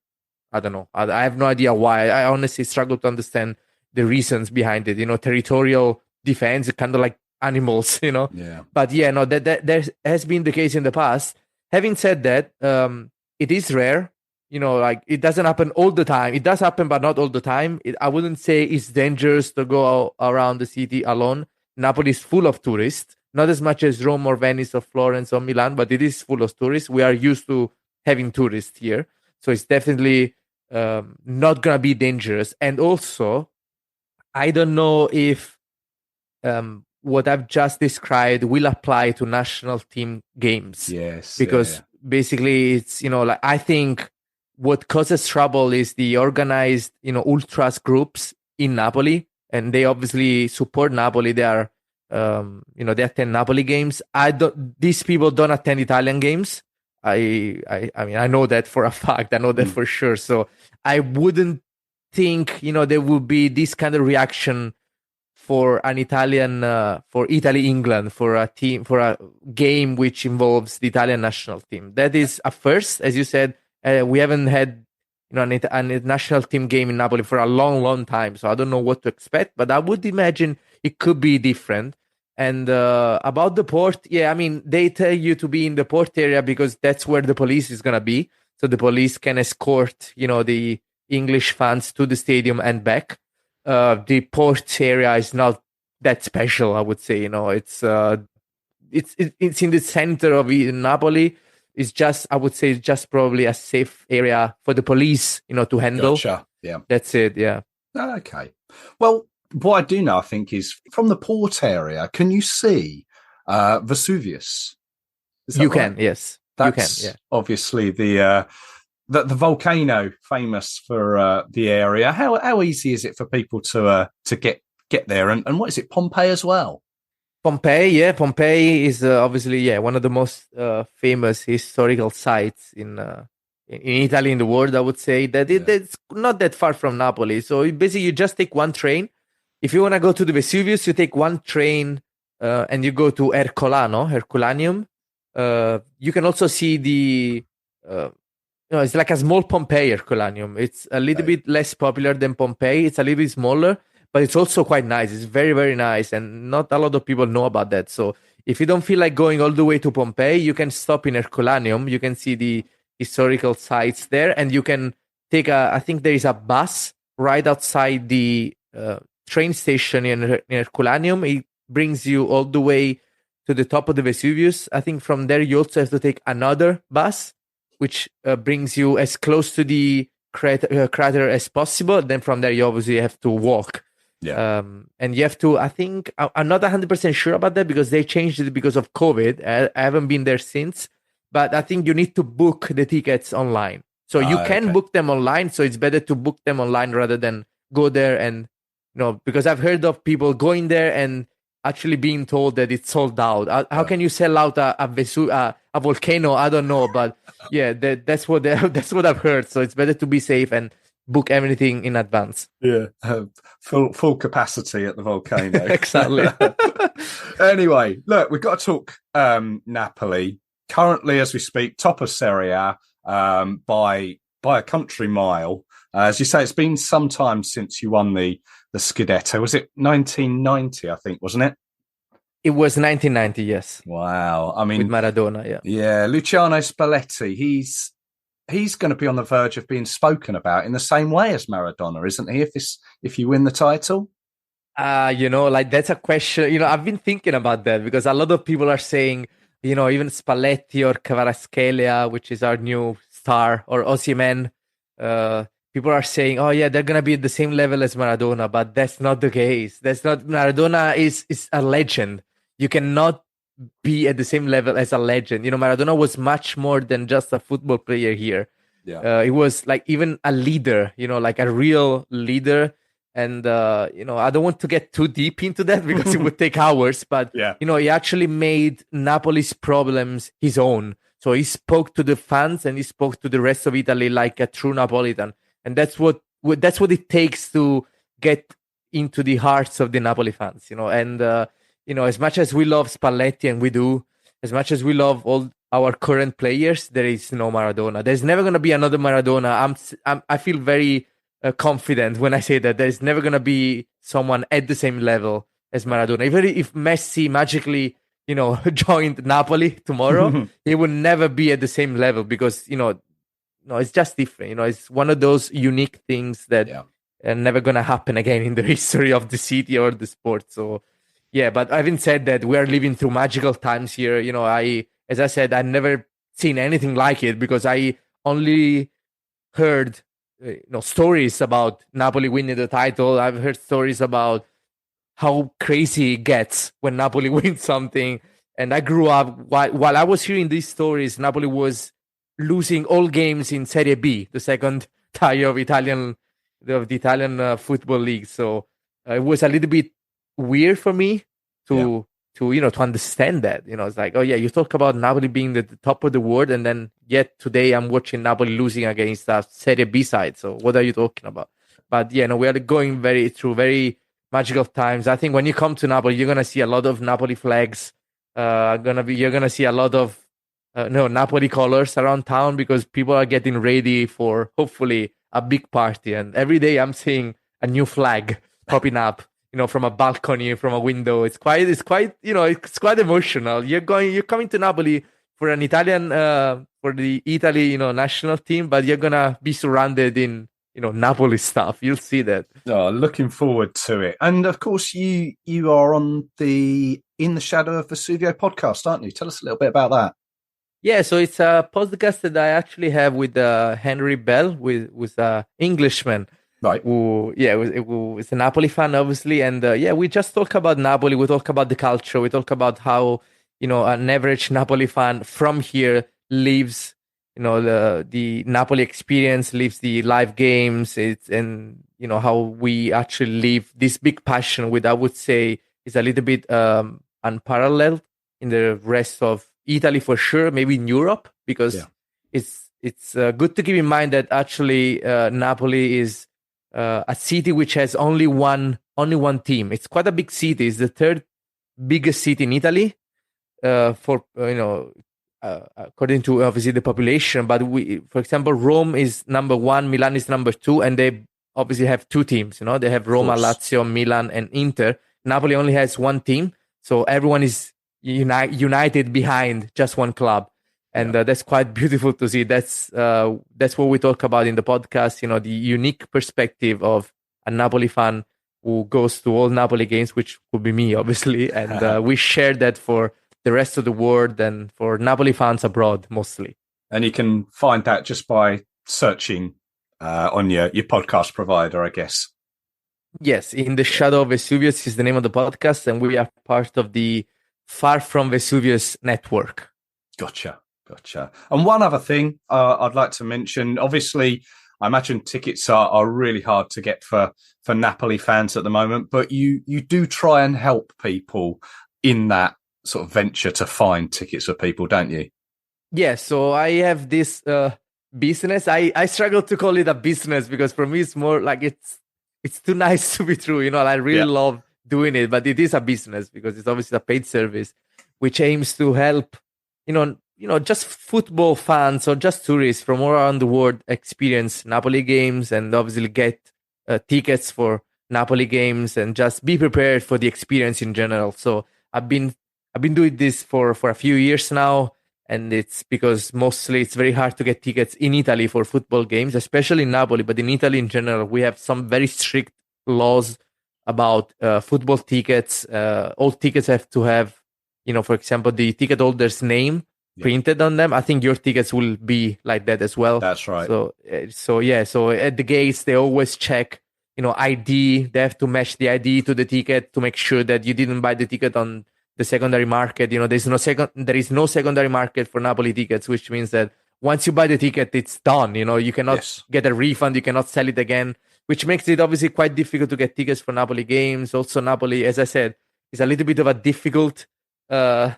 I don't know. I have no idea why. I honestly struggle to understand the reasons behind it. Territorial defense, kind of like animals, Yeah. But yeah, no, that there has been the case in the past. Having said that, it is rare. Like, it doesn't happen all the time. It does happen, but not all the time. I wouldn't say it's dangerous to go around the city alone. Napoli is full of tourists, not as much as Rome or Venice or Florence or Milan, but it is full of tourists. We are used to having tourists here. So it's definitely not going to be dangerous. And also, I don't know if what I've just described will apply to national team games. Yes. Because basically it's, like, I think what causes trouble is the organized, ultras groups in Napoli, and they obviously support Napoli. They are, they attend Napoli games. These people don't attend Italian games. I mean, I know that for a fact. I know that for sure. So I wouldn't think, there would be this kind of reaction for an Italian, for Italy-England, for a game which involves the Italian national team. That is a first, as you said. We haven't had, a national team game in Napoli for a long, long time. So I don't know what to expect, but I would imagine it could be different. And about the port, I mean, they tell you to be in the port area because that's where the police is going to be. So the police can escort, the English fans to the stadium and back. The port area is not that special, I would say. It's in the center of Napoli. It's just, I would say, just probably a safe area for the police, to handle. Gotcha. Yeah. That's it. Yeah. Okay. Well, what I do know, I think, is from the port area, can you see Vesuvius? You can, yes. That's you can, yeah. Obviously the volcano famous for the area. How easy is it for people to get there? And what is it, Pompeii as well? Pompeii is obviously one of the most famous historical sites in Italy, in the world. I would say that it's not that far from Napoli. So basically, you just take one train. If you want to go to the Vesuvius, you take one train and you go to Herculaneum. You can also see the it's like a small Pompeii, Herculaneum. It's a little bit less popular than Pompeii. It's a little bit smaller. But it's also quite nice. It's very, very nice. And not a lot of people know about that. So if you don't feel like going all the way to Pompeii, you can stop in Herculaneum. You can see the historical sites there. And you can take I think there is a bus right outside the train station in Herculaneum. It brings you all the way to the top of the Vesuvius. I think from there, you also have to take another bus, which brings you as close to the crater as possible. Then from there, you obviously have to walk. Yeah. And you have to, I think, I'm not 100% sure about that because they changed it because of COVID. I haven't been there since, but I think you need to book the tickets online. So you can book them online. So it's better to book them online rather than go there and, because I've heard of people going there and actually being told that it's sold out. How can you sell out a volcano? I don't know, but yeah, that's what I've heard. So it's better to be safe and book everything in advance. Yeah, full capacity at the volcano. Exactly. Anyway, look, we've got to talk Napoli. Currently, as we speak, top of Serie A by a country mile. As you say, it's been some time since you won the Scudetto. Was it 1990, I think, wasn't it? It was 1990, yes. Wow. I mean, with Maradona, yeah. Yeah, Luciano Spalletti, he's going to be on the verge of being spoken about in the same way as Maradona, isn't he? If you win the title, like that's a question. I've been thinking about that because a lot of people are saying, even Spalletti or Kvaratskhelia, which is our new star, or Osimhen. People are saying, "Oh yeah, they're gonna be at the same level as Maradona," but that's not the case. That's not Maradona is a legend. You cannot be at the same level as a legend. Maradona was much more than just a football player here. Yeah. He was like even a leader. Like a real leader. And I don't want to get too deep into that because it would take hours. But Yeah. he actually made Napoli's problems his own. So he spoke to the fans and he spoke to the rest of Italy like a true Napolitan. And that's what it takes to get into the hearts of the Napoli fans, And as much as we love Spalletti, and we do, as much as we love all our current players, there is no Maradona. There's never going to be another Maradona. I feel very confident when I say that there's never going to be someone at the same level as Maradona. Even if Messi magically, joined Napoli tomorrow, he will never be at the same level because, no, it's just different. It's one of those unique things that are never going to happen again in the history of the city or the sport. So, yeah, but having said that, we are living through magical times here. As I said, I've never seen anything like it because I only heard, stories about Napoli winning the title. I've heard stories about how crazy it gets when Napoli wins something. And I grew up while I was hearing these stories. Napoli was losing all games in Serie B, the second tier of the Italian football league. So it was a little bit weird for me to understand that. It's like, oh yeah, you talk about Napoli being the top of the world, and then yet today I'm watching Napoli losing against a Serie B side. So what are you talking about? But yeah, we are going through very magical times. I think when you come to Napoli, you're gonna see a lot of Napoli flags. You're gonna see a lot of Napoli colors around town because people are getting ready for hopefully a big party. And every day I'm seeing a new flag popping up, from a balcony, from a window. It's quite emotional. You're coming to Napoli for an Italian, for the Italy, national team, but you're gonna be surrounded in, Napoli stuff. You'll see that. Oh, looking forward to it. And of course, you are on the In the Shadow of Vesuvio podcast, aren't you? Tell us a little bit about that. Yeah, so it's a podcast that I actually have with Henry Bell, with Englishman, right? Who is a Napoli fan, obviously, and we just talk about Napoli. We talk about the culture. We talk about how an average Napoli fan from here lives, the Napoli experience, lives the live games. And how we actually live this big passion, with I would say is a little bit unparalleled in the rest of Italy for sure, maybe in Europe, because it's good to keep in mind that actually Napoli is a city which has only one team. It's quite a big city. It's the third biggest city in Italy, according to obviously the population. But for example, Rome is number one, Milan is number two, and they obviously have two teams. They have Roma, Lazio, Milan, and Inter. Napoli only has one team, so everyone is united behind just one club, and that's quite beautiful to see. That's what we talk about in the podcast. The unique perspective of a Napoli fan who goes to all Napoli games, which would be me, obviously, and we share that for the rest of the world and for Napoli fans abroad mostly. And you can find that just by searching on your podcast provider, I guess. Yes, In the Shadow of Vesuvius is the name of the podcast, and we are part of the Far From Vesuvius network. Gotcha. And one other thing I'd like to mention, obviously, I imagine tickets are really hard to get for Napoli fans at the moment, but you do try and help people in that sort of venture to find tickets for people, don't you? Yeah, so I have this business. I struggle to call it a business because for me it's more like it's too nice to be true. I really love doing it, but it is a business because it's obviously a paid service which aims to help just football fans or just tourists from all around the world experience Napoli games and obviously get tickets for Napoli games and just be prepared for the experience in general. So I've been doing this for a few years now, and it's because mostly it's very hard to get tickets in Italy for football games, especially in Napoli, but in Italy in general we have some very strict laws about football tickets. All tickets have to have for example, the ticket holder's name printed on them. I think your tickets will be like that as well. That's right. So at the gates, they always check, ID. They have to match the ID to the ticket to make sure that you didn't buy the ticket on the secondary market. There is no secondary market for Napoli tickets, which means that once you buy the ticket, it's done. You cannot get a refund. You cannot sell it again, which makes it obviously quite difficult to get tickets for Napoli games. Also, Napoli, as I said, is a little bit of a difficult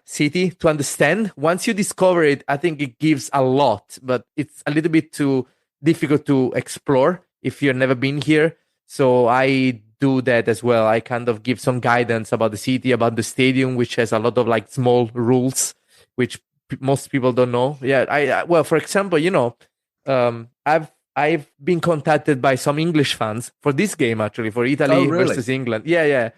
city to understand. Once you discover it, I think it gives a lot, but it's a little bit too difficult to explore if you've never been here. So I do that as well. I kind of give some guidance about the city, about the stadium, which has a lot of like small rules, which most people don't know. Yeah, well, for example, I've been contacted by some English fans for this game, actually, for Italy versus England. Yeah.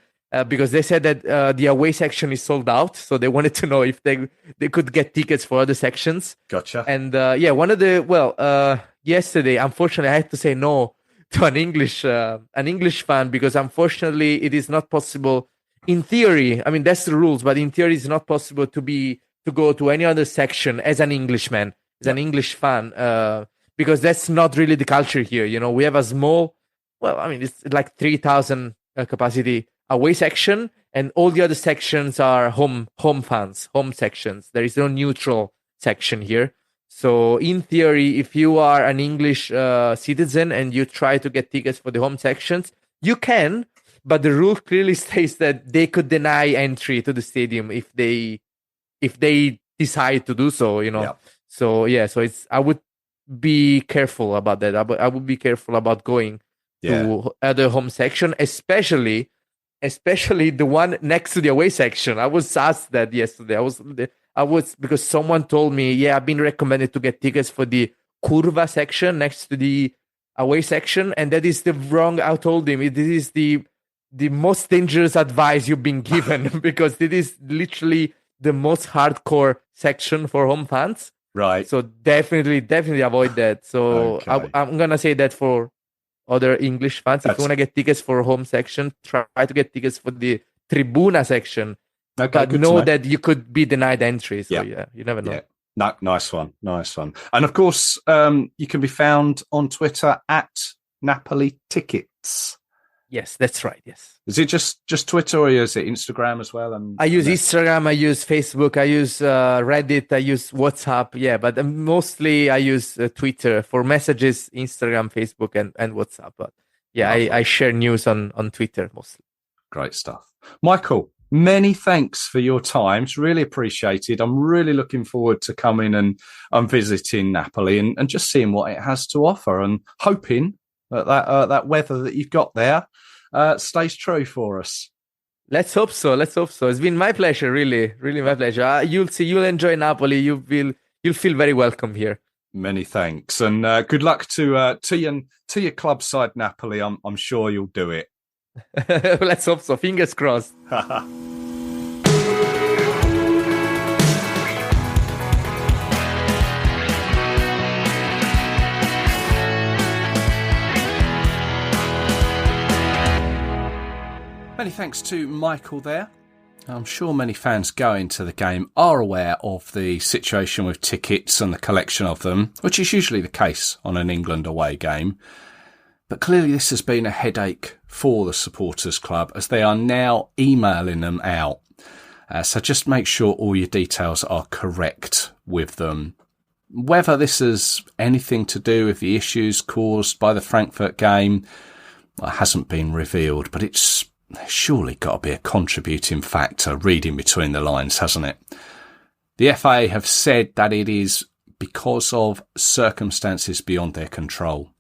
Because they said that the away section is sold out, so they wanted to know if they could get tickets for other sections. Gotcha. And yesterday, unfortunately, I had to say no to an English fan, because unfortunately it is not possible. In theory, I mean that's the rules, but in theory it's not possible to go to any other section as an Englishman, as an English fan, because that's not really the culture here. We have a small, it's like 3,000 capacity away section, and all the other sections are home fans, home sections. There is no neutral section here. So in theory, if you are an English citizen and you try to get tickets for the home sections, you can, but the rule clearly states that they could deny entry to the stadium if they decide to do so. So I would be careful about that. I would be careful about going to other home section, especially the one next to the away section. I was asked that yesterday. I was because someone told me, I've been recommended to get tickets for the curva section next to the away section, and that is the wrong. I told him this is the most dangerous advice you've been given because it is literally the most hardcore section for home fans. Right. So definitely avoid that. So okay. I'm gonna say that for other English fans, if you want to get tickets for home section, try to get tickets for the tribuna section. Okay, but know that you could be denied entry. So you never know. Yeah. Nice one. And of course, you can be found on Twitter at Napoli Tickets. Yes, that's right. Yes. Is it just Twitter, or is it Instagram as well? I use Instagram. I use Facebook. I use Reddit. I use WhatsApp. Yeah, but mostly I use Twitter for messages. Instagram, Facebook, and WhatsApp. But I share news on Twitter mostly. Great stuff, Michael. Many thanks for your time. It's really appreciated. I'm really looking forward to coming and visiting Napoli and just seeing what it has to offer, and hoping that weather that you've got there stays true for us. Let's hope so. It's been my pleasure, really my pleasure. You'll enjoy Napoli. You'll feel very welcome here. Many thanks, and good luck to your club side Napoli. I'm sure you'll do it. Let's hope so. Fingers crossed. Many thanks to Michael there. I'm sure many fans going to the game are aware of the situation with tickets and the collection of them, which is usually the case on an England away game. But clearly this has been a headache for the supporters club, as they are now emailing them out. So just make sure all your details are correct with them. Whether this has anything to do with the issues caused by the Frankfurt game hasn't been revealed, but it's surely got to be a contributing factor, reading between the lines, hasn't it? The FA have said that it is because of circumstances beyond their control.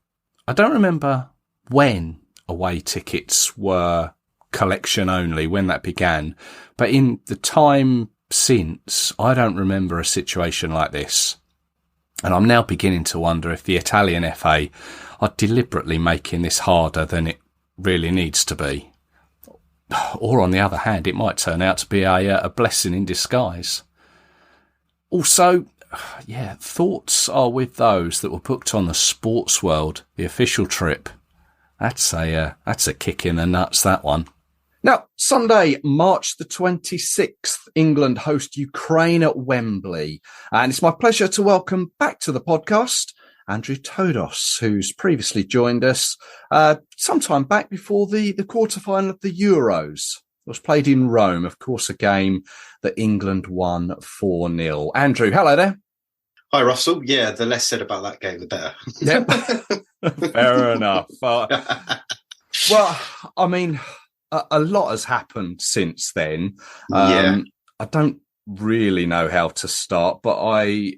I don't remember when away tickets were collection only, when that began, but in the time since, I don't remember a situation like this. And I'm now beginning to wonder if the Italian FA are deliberately making this harder than it really needs to be. Or on the other hand, it might turn out to be a blessing in disguise. Also, thoughts are with those that were booked on the Sports World, the official trip. That's a kick in the nuts, that one. Now, Sunday, March the 26th, England host Ukraine at Wembley. And it's my pleasure to welcome back to the podcast Andrew Todos, who's previously joined us sometime back before the quarterfinal of the Euros. It was played in Rome, of course, a game that England won 4-0. Andrew, hello there. Hi, Russell. Yeah, the less said about that game, the better. Yep. Fair enough. Well, I mean, a lot has happened since then. I don't really know how to start, but I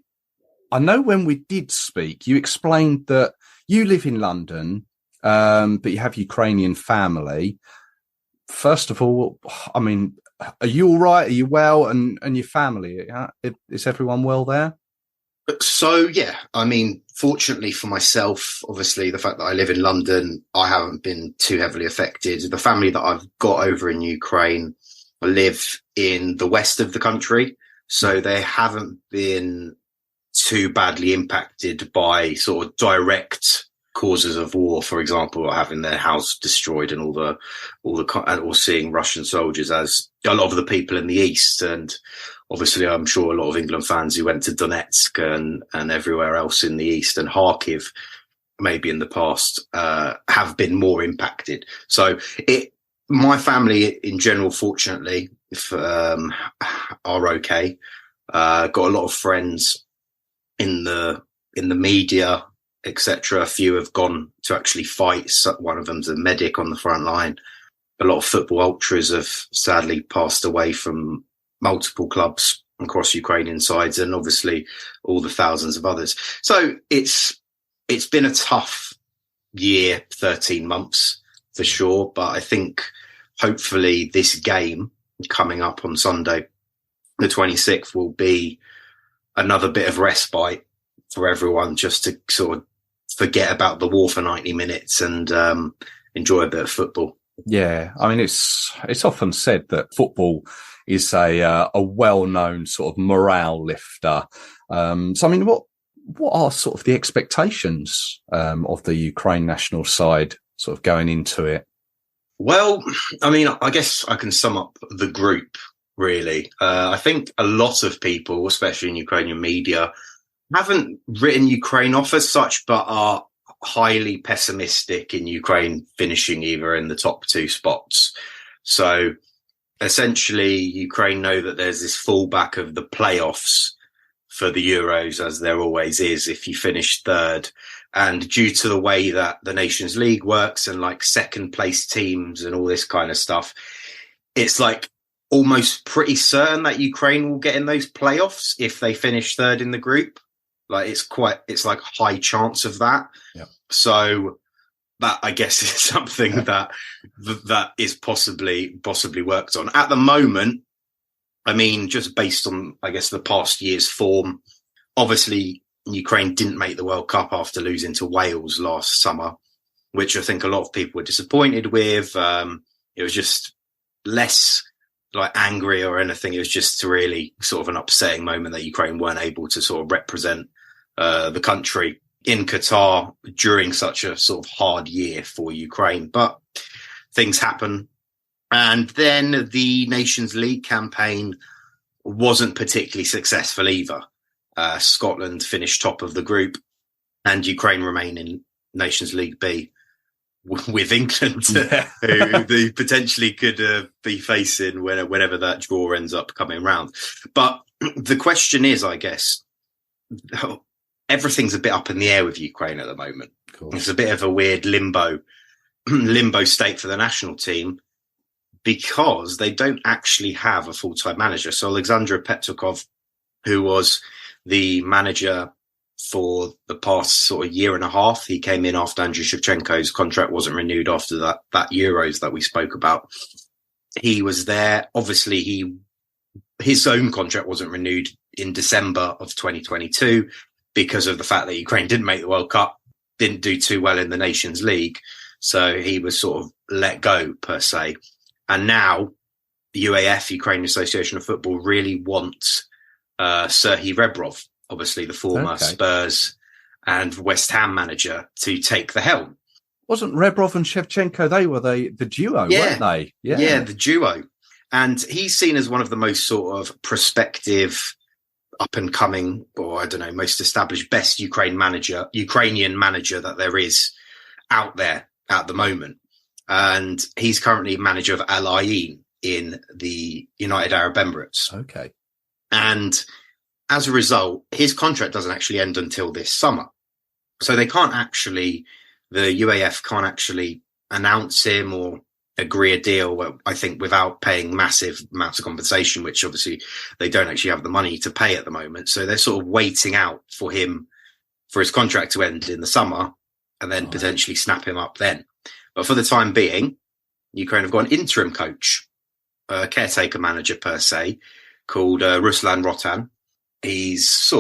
know when we did speak, you explained that you live in London, but you have Ukrainian family. First of all, I mean, are you all right? Are you well? And your family, is everyone well there? So, yeah, I mean, fortunately for myself, obviously, the fact that I live in London, I haven't been too heavily affected. The family that I've got over in Ukraine live in the west of the country, so they haven't been too badly impacted by sort of direct causes of war, for example, having their house destroyed and or seeing Russian soldiers, as a lot of the people in the east. And obviously, I'm sure a lot of England fans who went to Donetsk and everywhere else in the east and Kharkiv, maybe in the past, have been more impacted. So my family in general, fortunately, are okay. Got a lot of friends in the media, etc. A few have gone to actually fight. One of them's a medic on the front line. A lot of football ultras have sadly passed away from multiple clubs across Ukrainian sides, and obviously all the thousands of others. So it's been a tough year, 13 months for sure. But I think hopefully this game coming up on Sunday, the 26th, will be another bit of respite for everyone, just to sort of forget about the war for 90 minutes and enjoy a bit of football. Yeah, I mean, it's often said that football is a well-known sort of morale lifter. So, I mean, what are sort of the expectations of the Ukraine national side sort of going into it? Well, I mean, I guess I can sum up the group, really. I think a lot of people, especially in Ukrainian media, haven't written Ukraine off as such, but are highly pessimistic in Ukraine finishing either in the top two spots. So essentially, Ukraine know that there's this fallback of the playoffs for the Euros, as there always is if you finish third. And due to the way that the Nations League works and like second place teams and all this kind of stuff, it's like almost pretty certain that Ukraine will get in those playoffs if they finish third in the group. Like it's like high chance of that. Yeah. So that, I guess, is something that is possibly worked on at the moment. I mean, just based on, I guess, the past year's form, obviously Ukraine didn't make the World Cup after losing to Wales last summer, which I think a lot of people were disappointed with. It was just less like angry or anything. It was just really sort of an upsetting moment that Ukraine weren't able to sort of represent the country in Qatar during such a sort of hard year for Ukraine. But things happen. And then the Nations League campaign wasn't particularly successful either. Scotland finished top of the group and Ukraine remain in Nations League B with England, who they potentially could be facing whenever that draw ends up coming round. But the question is, I guess, everything's a bit up in the air with Ukraine at the moment. It's a bit of a weird limbo state for the national team because they don't actually have a full-time manager. So Alexander Petrikov, who was the manager for the past sort of year and a half, he came in after Andriy Shevchenko's contract wasn't renewed after that Euros that we spoke about. He was there. Obviously, his own contract wasn't renewed in December of 2022 because of the fact that Ukraine didn't make the World Cup, didn't do too well in the Nations League. So he was sort of let go, per se. And now the UAF, Ukrainian Association of Football, really wants Serhii Rebrov, obviously the former Spurs and West Ham manager, to take the helm. Wasn't Rebrov and Shevchenko, they were the duo, weren't they? Yeah, the duo. And he's seen as one of the most sort of prospective, up-and-coming, or I don't know, most established, best Ukrainian manager that there is out there at the moment. And he's currently manager of Al Ain in the United Arab Emirates. Okay. And as a result, his contract doesn't actually end until this summer. So they can't actually, the UAF can't actually announce him or agree a deal, I think, without paying massive amounts of compensation, which obviously they don't actually have the money to pay at the moment. So they're sort of waiting out for his contract to end in the summer and then potentially snap him up then. But for the time being, Ukraine have got an interim coach, a caretaker manager per se, called Ruslan Rotan. He's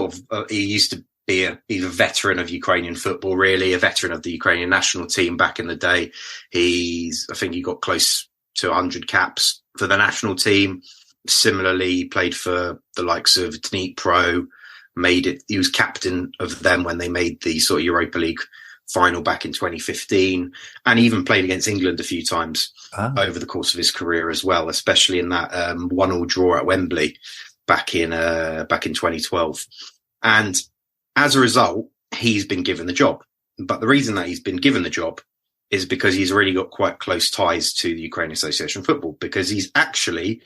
he used to be he's a veteran of Ukrainian football, really, a veteran of the Ukrainian national team back in the day. I think he got close to 100 caps for the national team. Similarly, he played for the likes of Dnipro, he was captain of them when they made the sort of Europa League final back in 2015, and he even played against England a few times over the course of his career as well, especially in that 1-1 draw at Wembley back in 2012. And as a result, he's been given the job. But the reason that he's been given the job is because he's already got quite close ties to the Ukraine Association of Football, because he's actually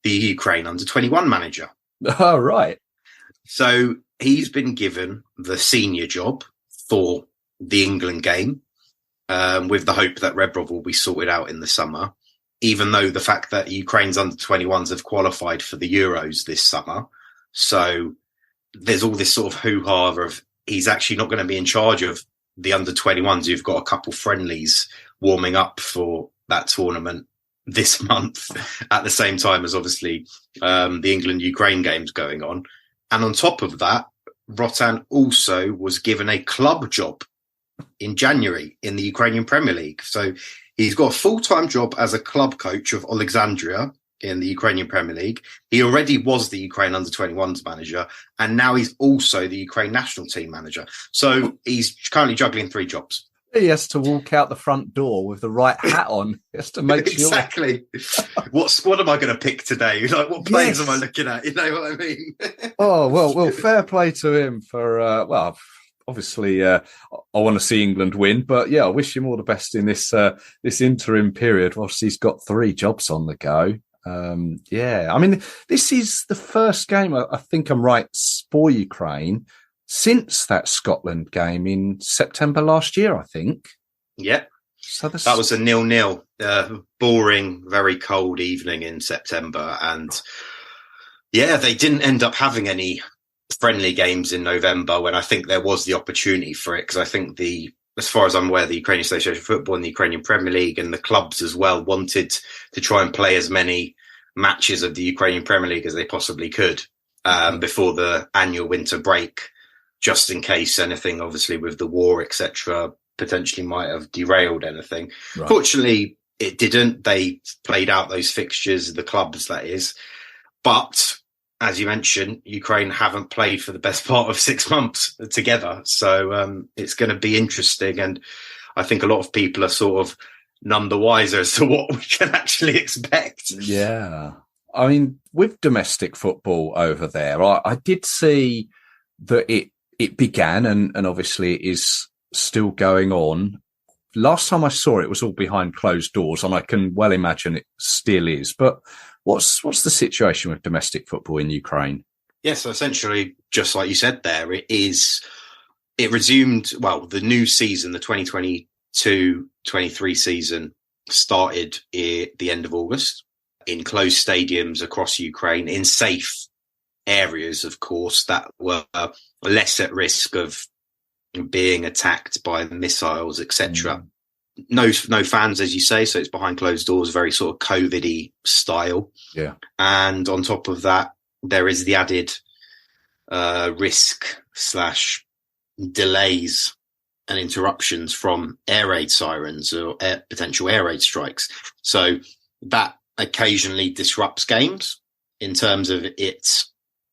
the Ukraine under-21 manager. Oh, right. So he's been given the senior job for the England game, with the hope that Rebrov will be sorted out in the summer, even though the fact that Ukraine's under-21s have qualified for the Euros this summer. So there's all this sort of hoo-ha of he's actually not going to be in charge of the under-21s who've got a couple friendlies warming up for that tournament this month at the same time as obviously the England-Ukraine games going on. And on top of that, Rotan also was given a club job in January in the Ukrainian Premier League. So he's got a full-time job as a club coach of Alexandria in the Ukrainian Premier League. He already was the Ukraine under-21s manager, and now he's also the Ukraine national team manager. So he's currently juggling 3 jobs. He has to walk out the front door with the right hat on. He has to make sure. Exactly. What squad am I going to pick today? Like, what players am I looking at? You know what I mean? Oh, well, fair play to him for, obviously, I want to see England win, but yeah, I wish him all the best in this interim period whilst he's got 3 jobs on the go. I mean, this is the first game, I think I'm right, for Ukraine since that Scotland game in September last year, I think. Yep. So that was a 0-0, boring, very cold evening in September. And yeah, they didn't end up having any friendly games in November when I think there was the opportunity for it. Because I think as far as I'm aware, the Ukrainian Association of Football and the Ukrainian Premier League and the clubs as well wanted to try and play as many matches of the Ukrainian Premier League as they possibly could before the annual winter break, just in case anything, obviously with the war, etc., potentially might have derailed anything. Right. Fortunately, it didn't. They played out those fixtures, the clubs, that is. But as you mentioned, Ukraine haven't played for the best part of 6 months together. So it's going to be interesting. And I think a lot of people are sort of none the wiser as to what we can actually expect. Yeah. I mean, with domestic football over there, I did see that it began and obviously it is still going on. Last time I saw it, it was all behind closed doors, and I can well imagine it still is. But what's the situation with domestic football in Ukraine? Yes, so essentially, just like you said there, it resumed, well, the new season, the 2022-23 season started at the end of August in closed stadiums across Ukraine, in safe areas, of course, that were less at risk of being attacked by missiles, etc. No fans, as you say, so it's behind closed doors, very sort of COVID-y style. Yeah. And on top of that, there is the added risk / delays and interruptions from air raid sirens or potential air raid strikes. So that occasionally disrupts games in terms of it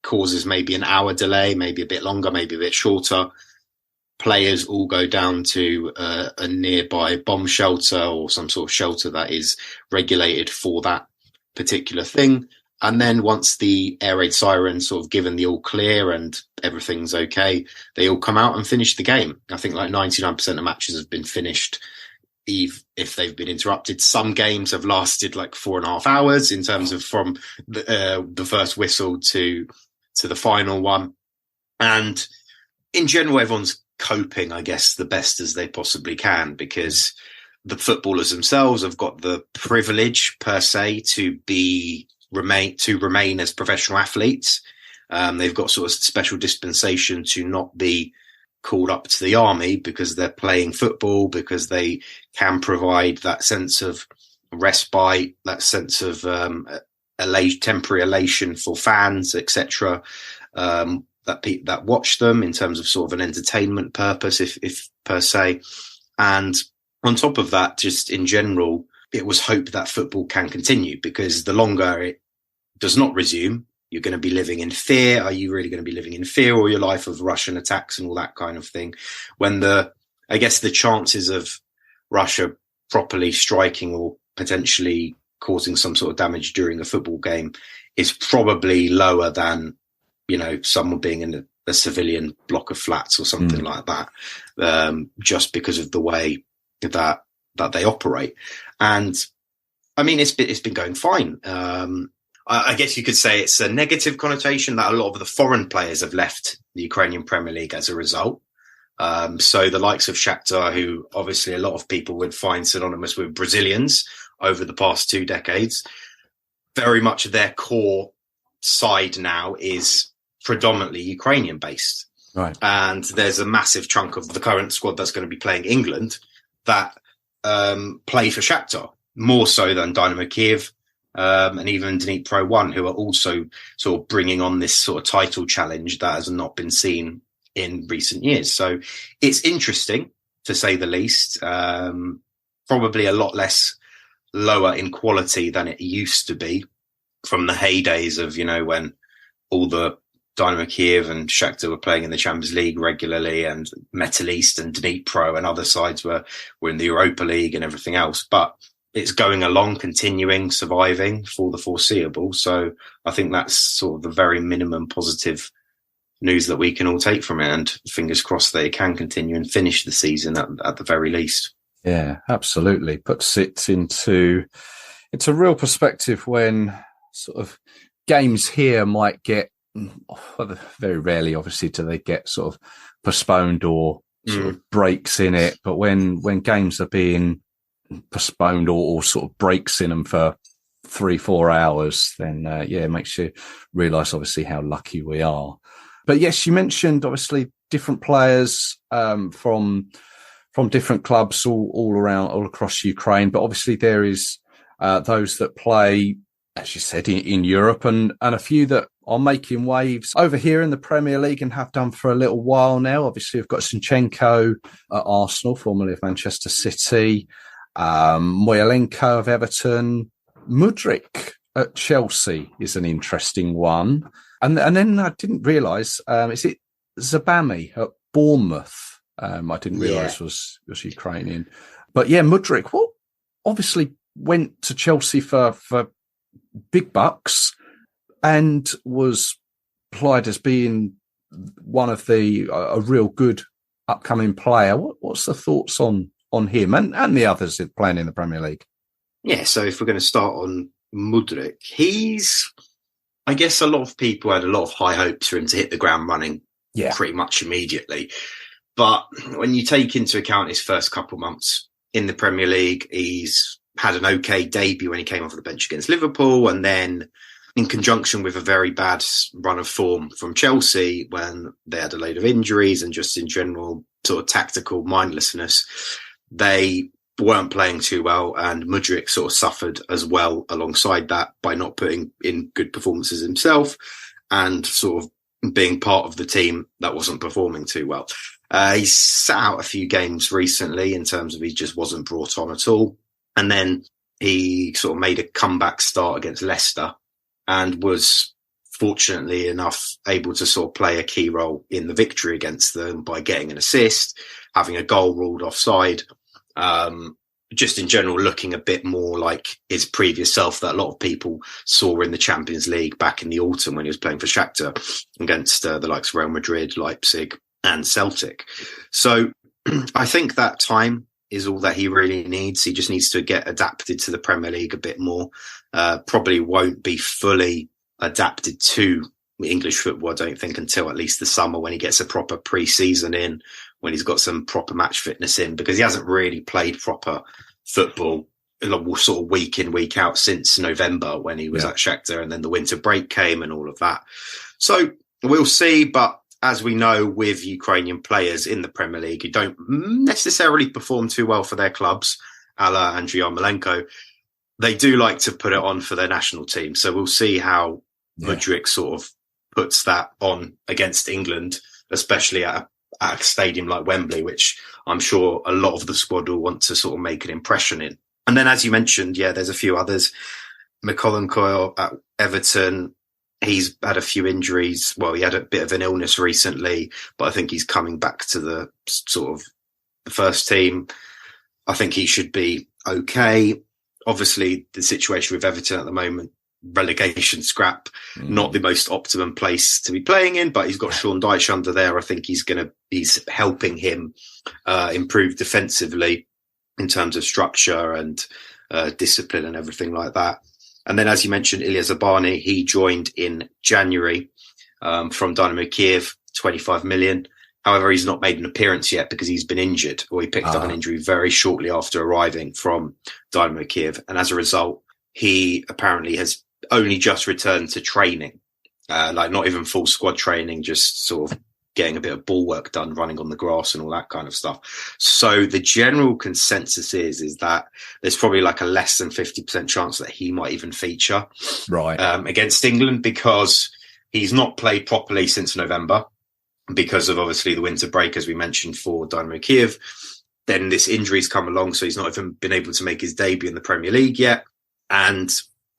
causes maybe an hour delay, maybe a bit longer, maybe a bit shorter. players all go down to a nearby bomb shelter or some sort of shelter that is regulated for that particular thing. And then once the air raid siren's sort of given the all clear and everything's okay, they all come out and finish the game. I think like 99% of matches have been finished if they've been interrupted. Some games have lasted like 4.5 hours in terms of from the first whistle to the final one. And in general, everyone's coping, I guess, the best as they possibly can, because the footballers themselves have got the privilege per se to remain as professional athletes. They've got sort of special dispensation to not be called up to the army because they're playing football, because they can provide that sense of respite, that sense of temporary elation for fans, etc. That watch them in terms of sort of an entertainment purpose, if per se. And on top of that, just in general, it was hoped that football can continue, because the longer it does not resume, you're going to be living in fear. Are you really going to be living in fear all your life of Russian attacks and all that kind of thing? When I guess the chances of Russia properly striking or potentially causing some sort of damage during a football game is probably lower than, someone being in a civilian block of flats or something like that, just because of the way that they operate. And I mean, it's been going fine. I guess you could say it's a negative connotation that a lot of the foreign players have left the Ukrainian Premier League as a result. So the likes of Shakhtar, who obviously a lot of people would find synonymous with Brazilians over the past 2 decades, very much their core side now is predominantly Ukrainian based. Right. And there's a massive chunk of the current squad that's going to be playing England that play for Shakhtar, more so than Dynamo Kiev, and even Dnipro 1, who are also sort of bringing on this sort of title challenge that has not been seen in recent years. So it's interesting, to say the least. Probably a lot less lower in quality than it used to be from the heydays of, when all the Dynamo Kiev and Shakhtar were playing in the Champions League regularly, and Metal East and Dnipro and other sides were in the Europa League and everything else. But it's going along, continuing, surviving for the foreseeable. So I think that's sort of the very minimum positive news that we can all take from it. And fingers crossed they can continue and finish the season at the very least. Yeah, absolutely. Puts it into real perspective when sort of games here might get, very rarely, obviously, do they get sort of postponed or sort of breaks in it. But when games are being postponed or sort of breaks in them for 3-4 hours, then it makes you realise obviously how lucky we are. But yes, you mentioned obviously different players from different clubs all across Ukraine. But obviously there is those that play, as you said, in Europe, and a few that are making waves over here in the Premier League and have done for a little while now. Obviously, we've got Zinchenko at Arsenal, formerly of Manchester City, Moyalenko of Everton, Mudryk at Chelsea is an interesting one. And then I didn't realise, is it Zabami at Bournemouth? I didn't realise was Ukrainian. But yeah, Mudryk, obviously went to Chelsea for big bucks and was plied as being one of a real good upcoming player. What's the thoughts on him and the others playing in the Premier League? Yeah, so if we're going to start on Mudryk, I guess a lot of people had a lot of high hopes for him to hit the ground running pretty much immediately. But when you take into account his first couple months in the Premier League, he's had an okay debut when he came off the bench against Liverpool, and then in conjunction with a very bad run of form from Chelsea when they had a load of injuries and just in general sort of tactical mindlessness, they weren't playing too well, and Mudryk sort of suffered as well alongside that by not putting in good performances himself and sort of being part of the team that wasn't performing too well. He's sat out a few games recently in terms of he just wasn't brought on at all. And then he sort of made a comeback start against Leicester and was fortunately enough, able to sort of play a key role in the victory against them by getting an assist, having a goal ruled offside. Just in general, looking a bit more like his previous self that a lot of people saw in the Champions League back in the autumn when he was playing for Shakhtar against the likes of Real Madrid, Leipzig and Celtic. So I think that time is all that he really needs. He just needs to get adapted to the Premier League a bit more. Probably won't be fully adapted to English football, I don't think, until at least the summer when he gets a proper pre-season in, when he's got some proper match fitness in, because he hasn't really played proper football sort of week in, week out since November when he was at Shakhtar, and then the winter break came and all of that. So we'll see. But as we know, with Ukrainian players in the Premier League who don't necessarily perform too well for their clubs, a la Andriy Yarmolenko, they do like to put it on for their national team. So we'll see how Mudryk sort of puts that on against England, especially at a stadium like Wembley, which I'm sure a lot of the squad will want to sort of make an impression in. And then, as you mentioned, there's a few others. McCollincoyle at Everton, he's had a few injuries. Well, he had a bit of an illness recently, but I think he's coming back to the sort of the first team. I think he should be okay. Obviously, the situation with Everton at the moment, relegation scrap, not the most optimum place to be playing in, but he's got Sean Dyche under there. I think he's helping him improve defensively in terms of structure and discipline and everything like that. And then, as you mentioned, Ilya Zabani, he joined in January from Dynamo Kiev, 25 million. However, he's not made an appearance yet because he's been injured, or he picked up an injury very shortly after arriving from Dynamo Kiev. And as a result, he apparently has only just returned to training, like not even full squad training, just sort of getting a bit of ball work done, running on the grass and all that kind of stuff. So the general consensus is that there's probably like a less than 50% chance that he might even feature against England, because he's not played properly since November because of obviously the winter break, as we mentioned, for Dynamo Kiev. Then this injury's come along, so he's not even been able to make his debut in the Premier League yet. And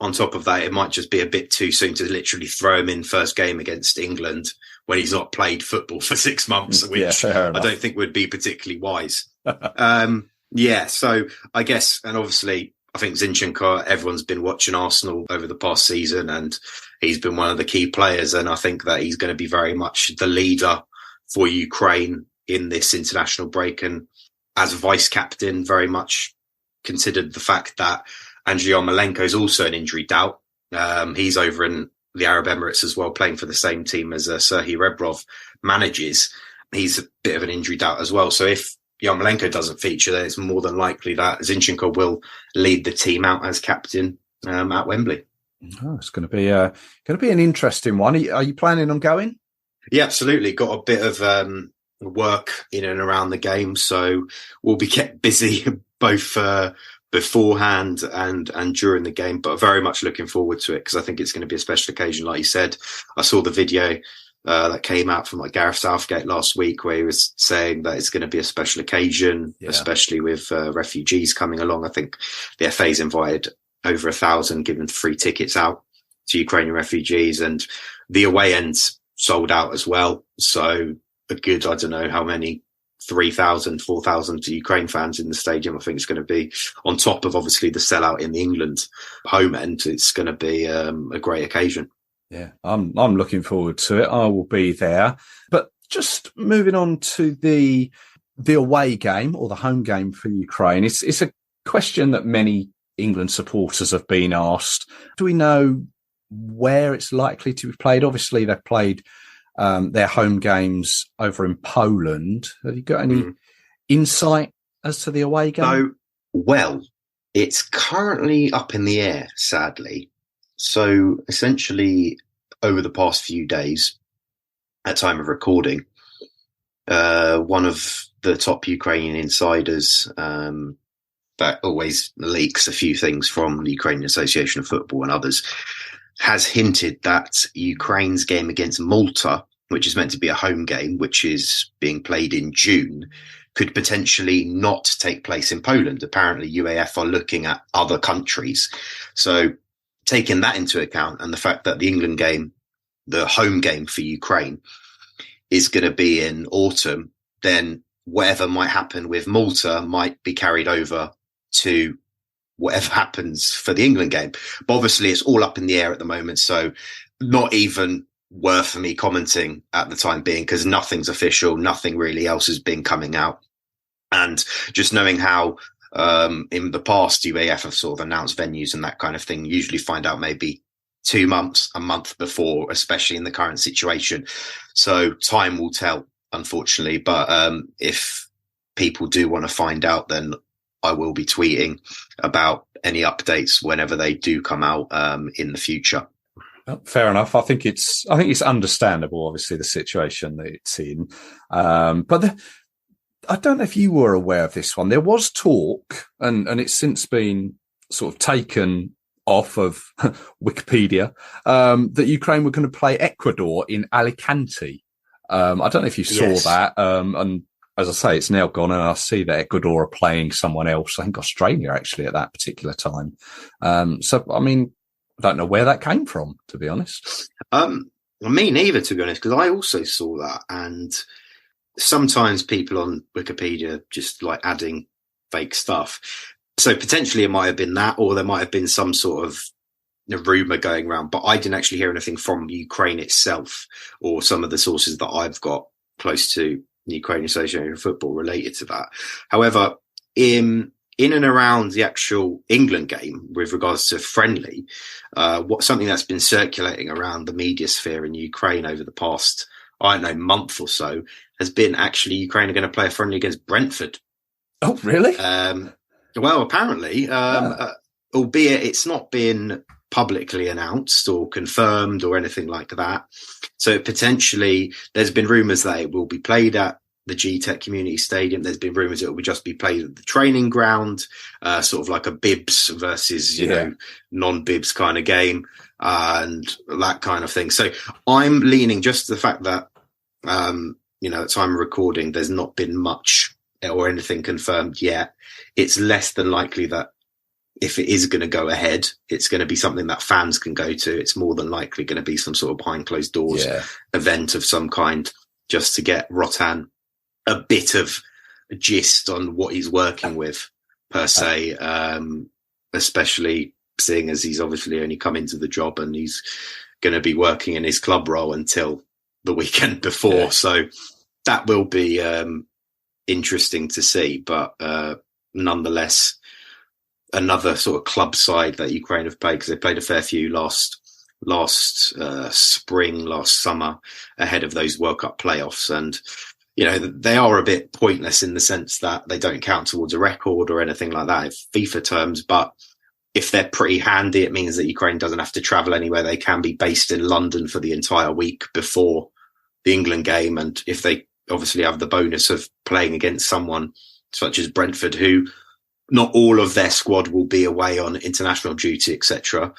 on top of that, it might just be a bit too soon to literally throw him in first game against England when he's not played football for 6 months, which I don't think would be particularly wise. So I guess, and obviously I think Zinchenko, everyone's been watching Arsenal over the past season and he's been one of the key players. And I think that he's going to be very much the leader for Ukraine in this international break. And as vice captain, very much considered the fact that Andriy Yarmolenko is also an injury doubt. He's over in the Arab Emirates as well, playing for the same team as Serhii Rebrov manages. He's a bit of an injury doubt as well. So if Yarmolenko doesn't feature, then it's more than likely that Zinchenko will lead the team out as captain at Wembley. Oh, it's going to be an interesting one. Are you planning on going? Yeah, absolutely. Got a bit of work in and around the game, so we'll be kept busy both beforehand and during the game, but very much looking forward to it because I think it's going to be a special occasion. Like you said, I saw the video that came out from Gareth Southgate last week where he was saying that it's going to be a special occasion, especially with refugees coming along. I think the FA's invited over 1,000, given free tickets out to Ukrainian refugees, and the away end's sold out as well. So a good, I don't know how many, 3,000, 4,000 Ukraine fans in the stadium. I think it's going to be, on top of obviously the sellout in the England home end, it's going to be a great occasion. Yeah, I'm looking forward to it. I will be there. But just moving on to the away game or the home game for Ukraine, it's a question that many England supporters have been asked. Do we know where it's likely to be played? Obviously, they've played their home games over in Poland. Have you got any insight as to the away game? Well, it's currently up in the air, sadly. So essentially, over the past few days, at time of recording, one of the top Ukrainian insiders that always leaks a few things from the Ukrainian Association of Football and others has hinted that Ukraine's game against Malta, which is meant to be a home game, which is being played in June, could potentially not take place in Poland. Apparently, UAF are looking at other countries. So taking that into account and the fact that the England game the home game for Ukraine is going to be in autumn, then whatever might happen with Malta might be carried over to whatever happens for the England game. But obviously it's all up in the air at the moment. So not even worth me commenting at the time being, because nothing's official. Nothing really else has been coming out. And just knowing how in the past UAF have sort of announced venues and that kind of thing, usually find out maybe 2 months, a month before, especially in the current situation. So time will tell, unfortunately. But if people do want to find out, then I will be tweeting about any updates whenever they do come out in the future. Fair enough. I think it's understandable, obviously, the situation that it's in. But I don't know if you were aware of this one. There was talk, and it's since been sort of taken off of Wikipedia, that Ukraine were going to play Ecuador in Alicante. I don't know if you saw that. And as I say, it's now gone, and I see that Ecuador are playing someone else. I think Australia, actually, at that particular time. So, I mean, I don't know where that came from, to be honest. Me neither, to be honest, because I also saw that. And sometimes people on Wikipedia just like adding fake stuff. So potentially it might have been that, or there might have been some sort of rumor going around. But I didn't actually hear anything from Ukraine itself or some of the sources that I've got close to the Ukrainian Association of Football related to that. However, in and around the actual England game, with regards to friendly, something that's been circulating around the media sphere in Ukraine over the past, I don't know, month or so, has been actually Ukraine are going to play a friendly against Brentford. Oh, really? Well, apparently, albeit it's not been publicly announced or confirmed or anything like that. So potentially there's been rumours that it will be played at the G-Tech Community Stadium. There's been rumours it will just be played at the training ground, sort of like a bibs versus, you know, non-bibs kind of game and that kind of thing. So I'm leaning just to the fact that, you know, at time of recording, there's not been much or anything confirmed yet. It's less than likely that if it is going to go ahead, it's going to be something that fans can go to. It's more than likely going to be some sort of behind closed doors event of some kind, just to get Rotan a bit of a gist on what he's working with, per se, especially seeing as he's obviously only come into the job and he's going to be working in his club role until the weekend before. Yeah. So that will be interesting to see. But nonetheless, another sort of club side that Ukraine have played, because they played a fair few last summer ahead of those World Cup playoffs. And, you know, they are a bit pointless in the sense that they don't count towards a record or anything like that in FIFA terms. But if they're pretty handy, it means that Ukraine doesn't have to travel anywhere. They can be based in London for the entire week before the England game. And if they obviously have the bonus of playing against someone such as Brentford, who not all of their squad will be away on international duty, etc.,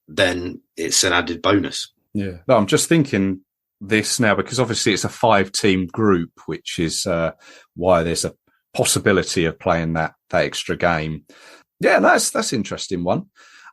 then it's an added bonus. Yeah. No, I'm just thinking this now, because obviously it's a 5-team group, which is why there's a possibility of playing that extra game. Yeah, that's an interesting one.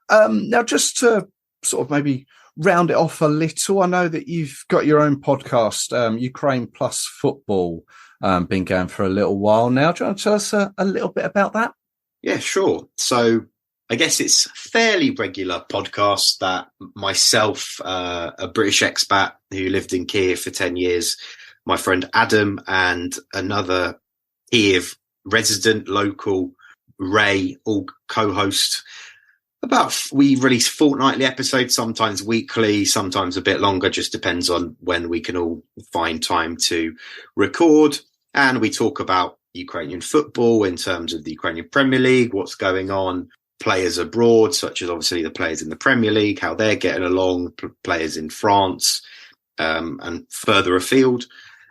Now, just to sort of maybe round it off a little, I know that you've got your own podcast, Ukraine Plus Football, been going for a little while now. Do you want to tell us a little bit about that? Yeah, sure. So I guess it's a fairly regular podcast that myself, a British expat who lived in Kiev for 10 years, my friend Adam, and another Kiev resident, local, Ray, all co-host. We release fortnightly episodes, sometimes weekly, sometimes a bit longer, just depends on when we can all find time to record. And we talk about Ukrainian football in terms of the Ukrainian Premier League, what's going on, players abroad, such as obviously the players in the Premier League, how they're getting along, players in France, and further afield.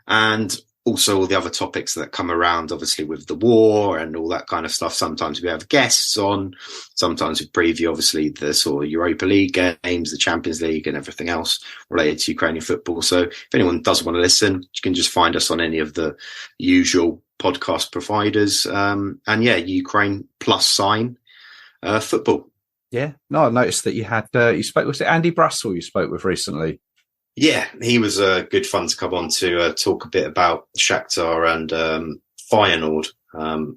And also all the other topics that come around, obviously with the war and all that kind of stuff. Sometimes we have guests on, sometimes we preview, obviously, the sort of Europa League games, the Champions League and everything else related to Ukrainian football. So if anyone does want to listen, you can just find us on any of the usual podcast providers. And yeah, Ukraine plus sign football. Yeah. No, I noticed that you had, you spoke, was it Andy Brassel you spoke with recently? Yeah, he was good fun to come on to talk a bit about Shakhtar and Feyenoord,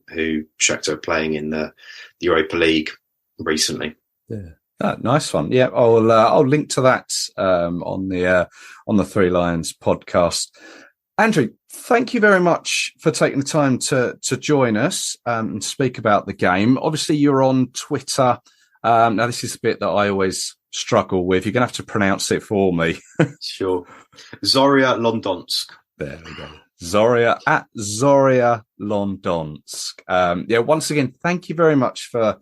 who Shakhtar are playing in the Europa League recently. Yeah. Oh, nice one. Yeah, I'll link to that on the Three Lions podcast. Andrew, thank you very much for taking the time to join us and speak about the game. Obviously, you're on Twitter. Now, this is the bit that I always struggle with. You're going to have to pronounce it for me. Sure. Zoria Londonsk. There we go. Zoria at Zoria Londonsk. Yeah, once again, thank you very much for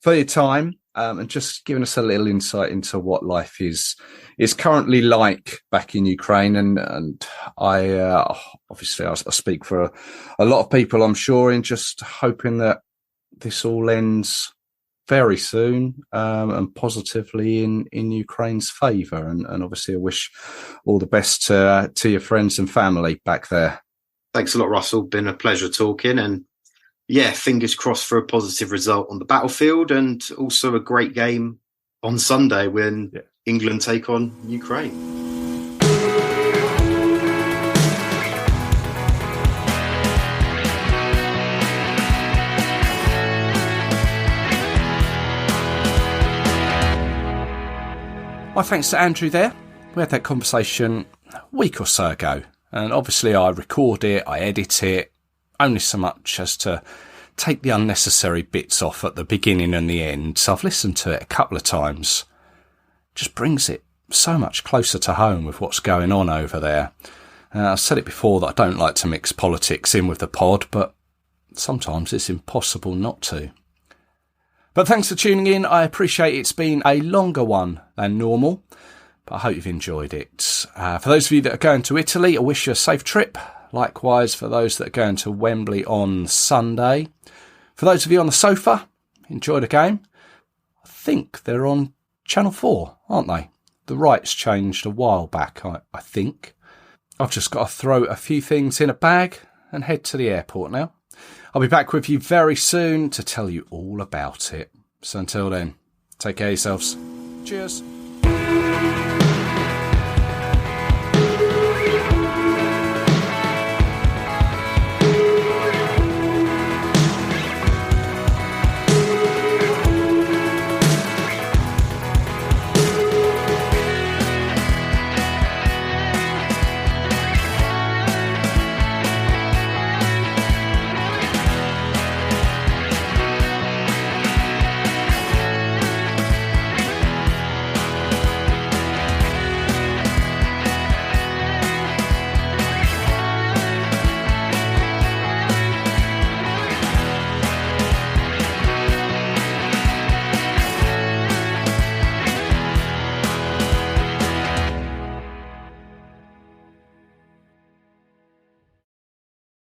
your time and just giving us a little insight into what life is currently like back in Ukraine. And I obviously I speak for a lot of people, I'm sure, in just hoping that this all ends very soon and positively in Ukraine's favour. And obviously I wish all the best to your friends and family back there. Thanks a lot, Russell. Been a pleasure talking, and yeah, fingers crossed for a positive result on the battlefield and also a great game on Sunday when England take on Ukraine. My thanks to Andrew there. We had that conversation a week or so ago, and obviously I record it, I edit it, only so much as to take the unnecessary bits off at the beginning and the end. So I've listened to it a couple of times. Just brings it so much closer to home with what's going on over there. I've said it before that I don't like to mix politics in with the pod, but sometimes it's impossible not to. But thanks for tuning in. I appreciate it's been a longer one than normal, but I hope you've enjoyed it. For those of you that are going to Italy, I wish you a safe trip. Likewise, for those that are going to Wembley on Sunday. For those of you on the sofa, enjoy the game. I think they're on Channel 4, aren't they? The rights changed a while back, I think. I've just got to throw a few things in a bag and head to the airport now. I'll be back with you very soon to tell you all about it. So until then, take care of yourselves. Cheers.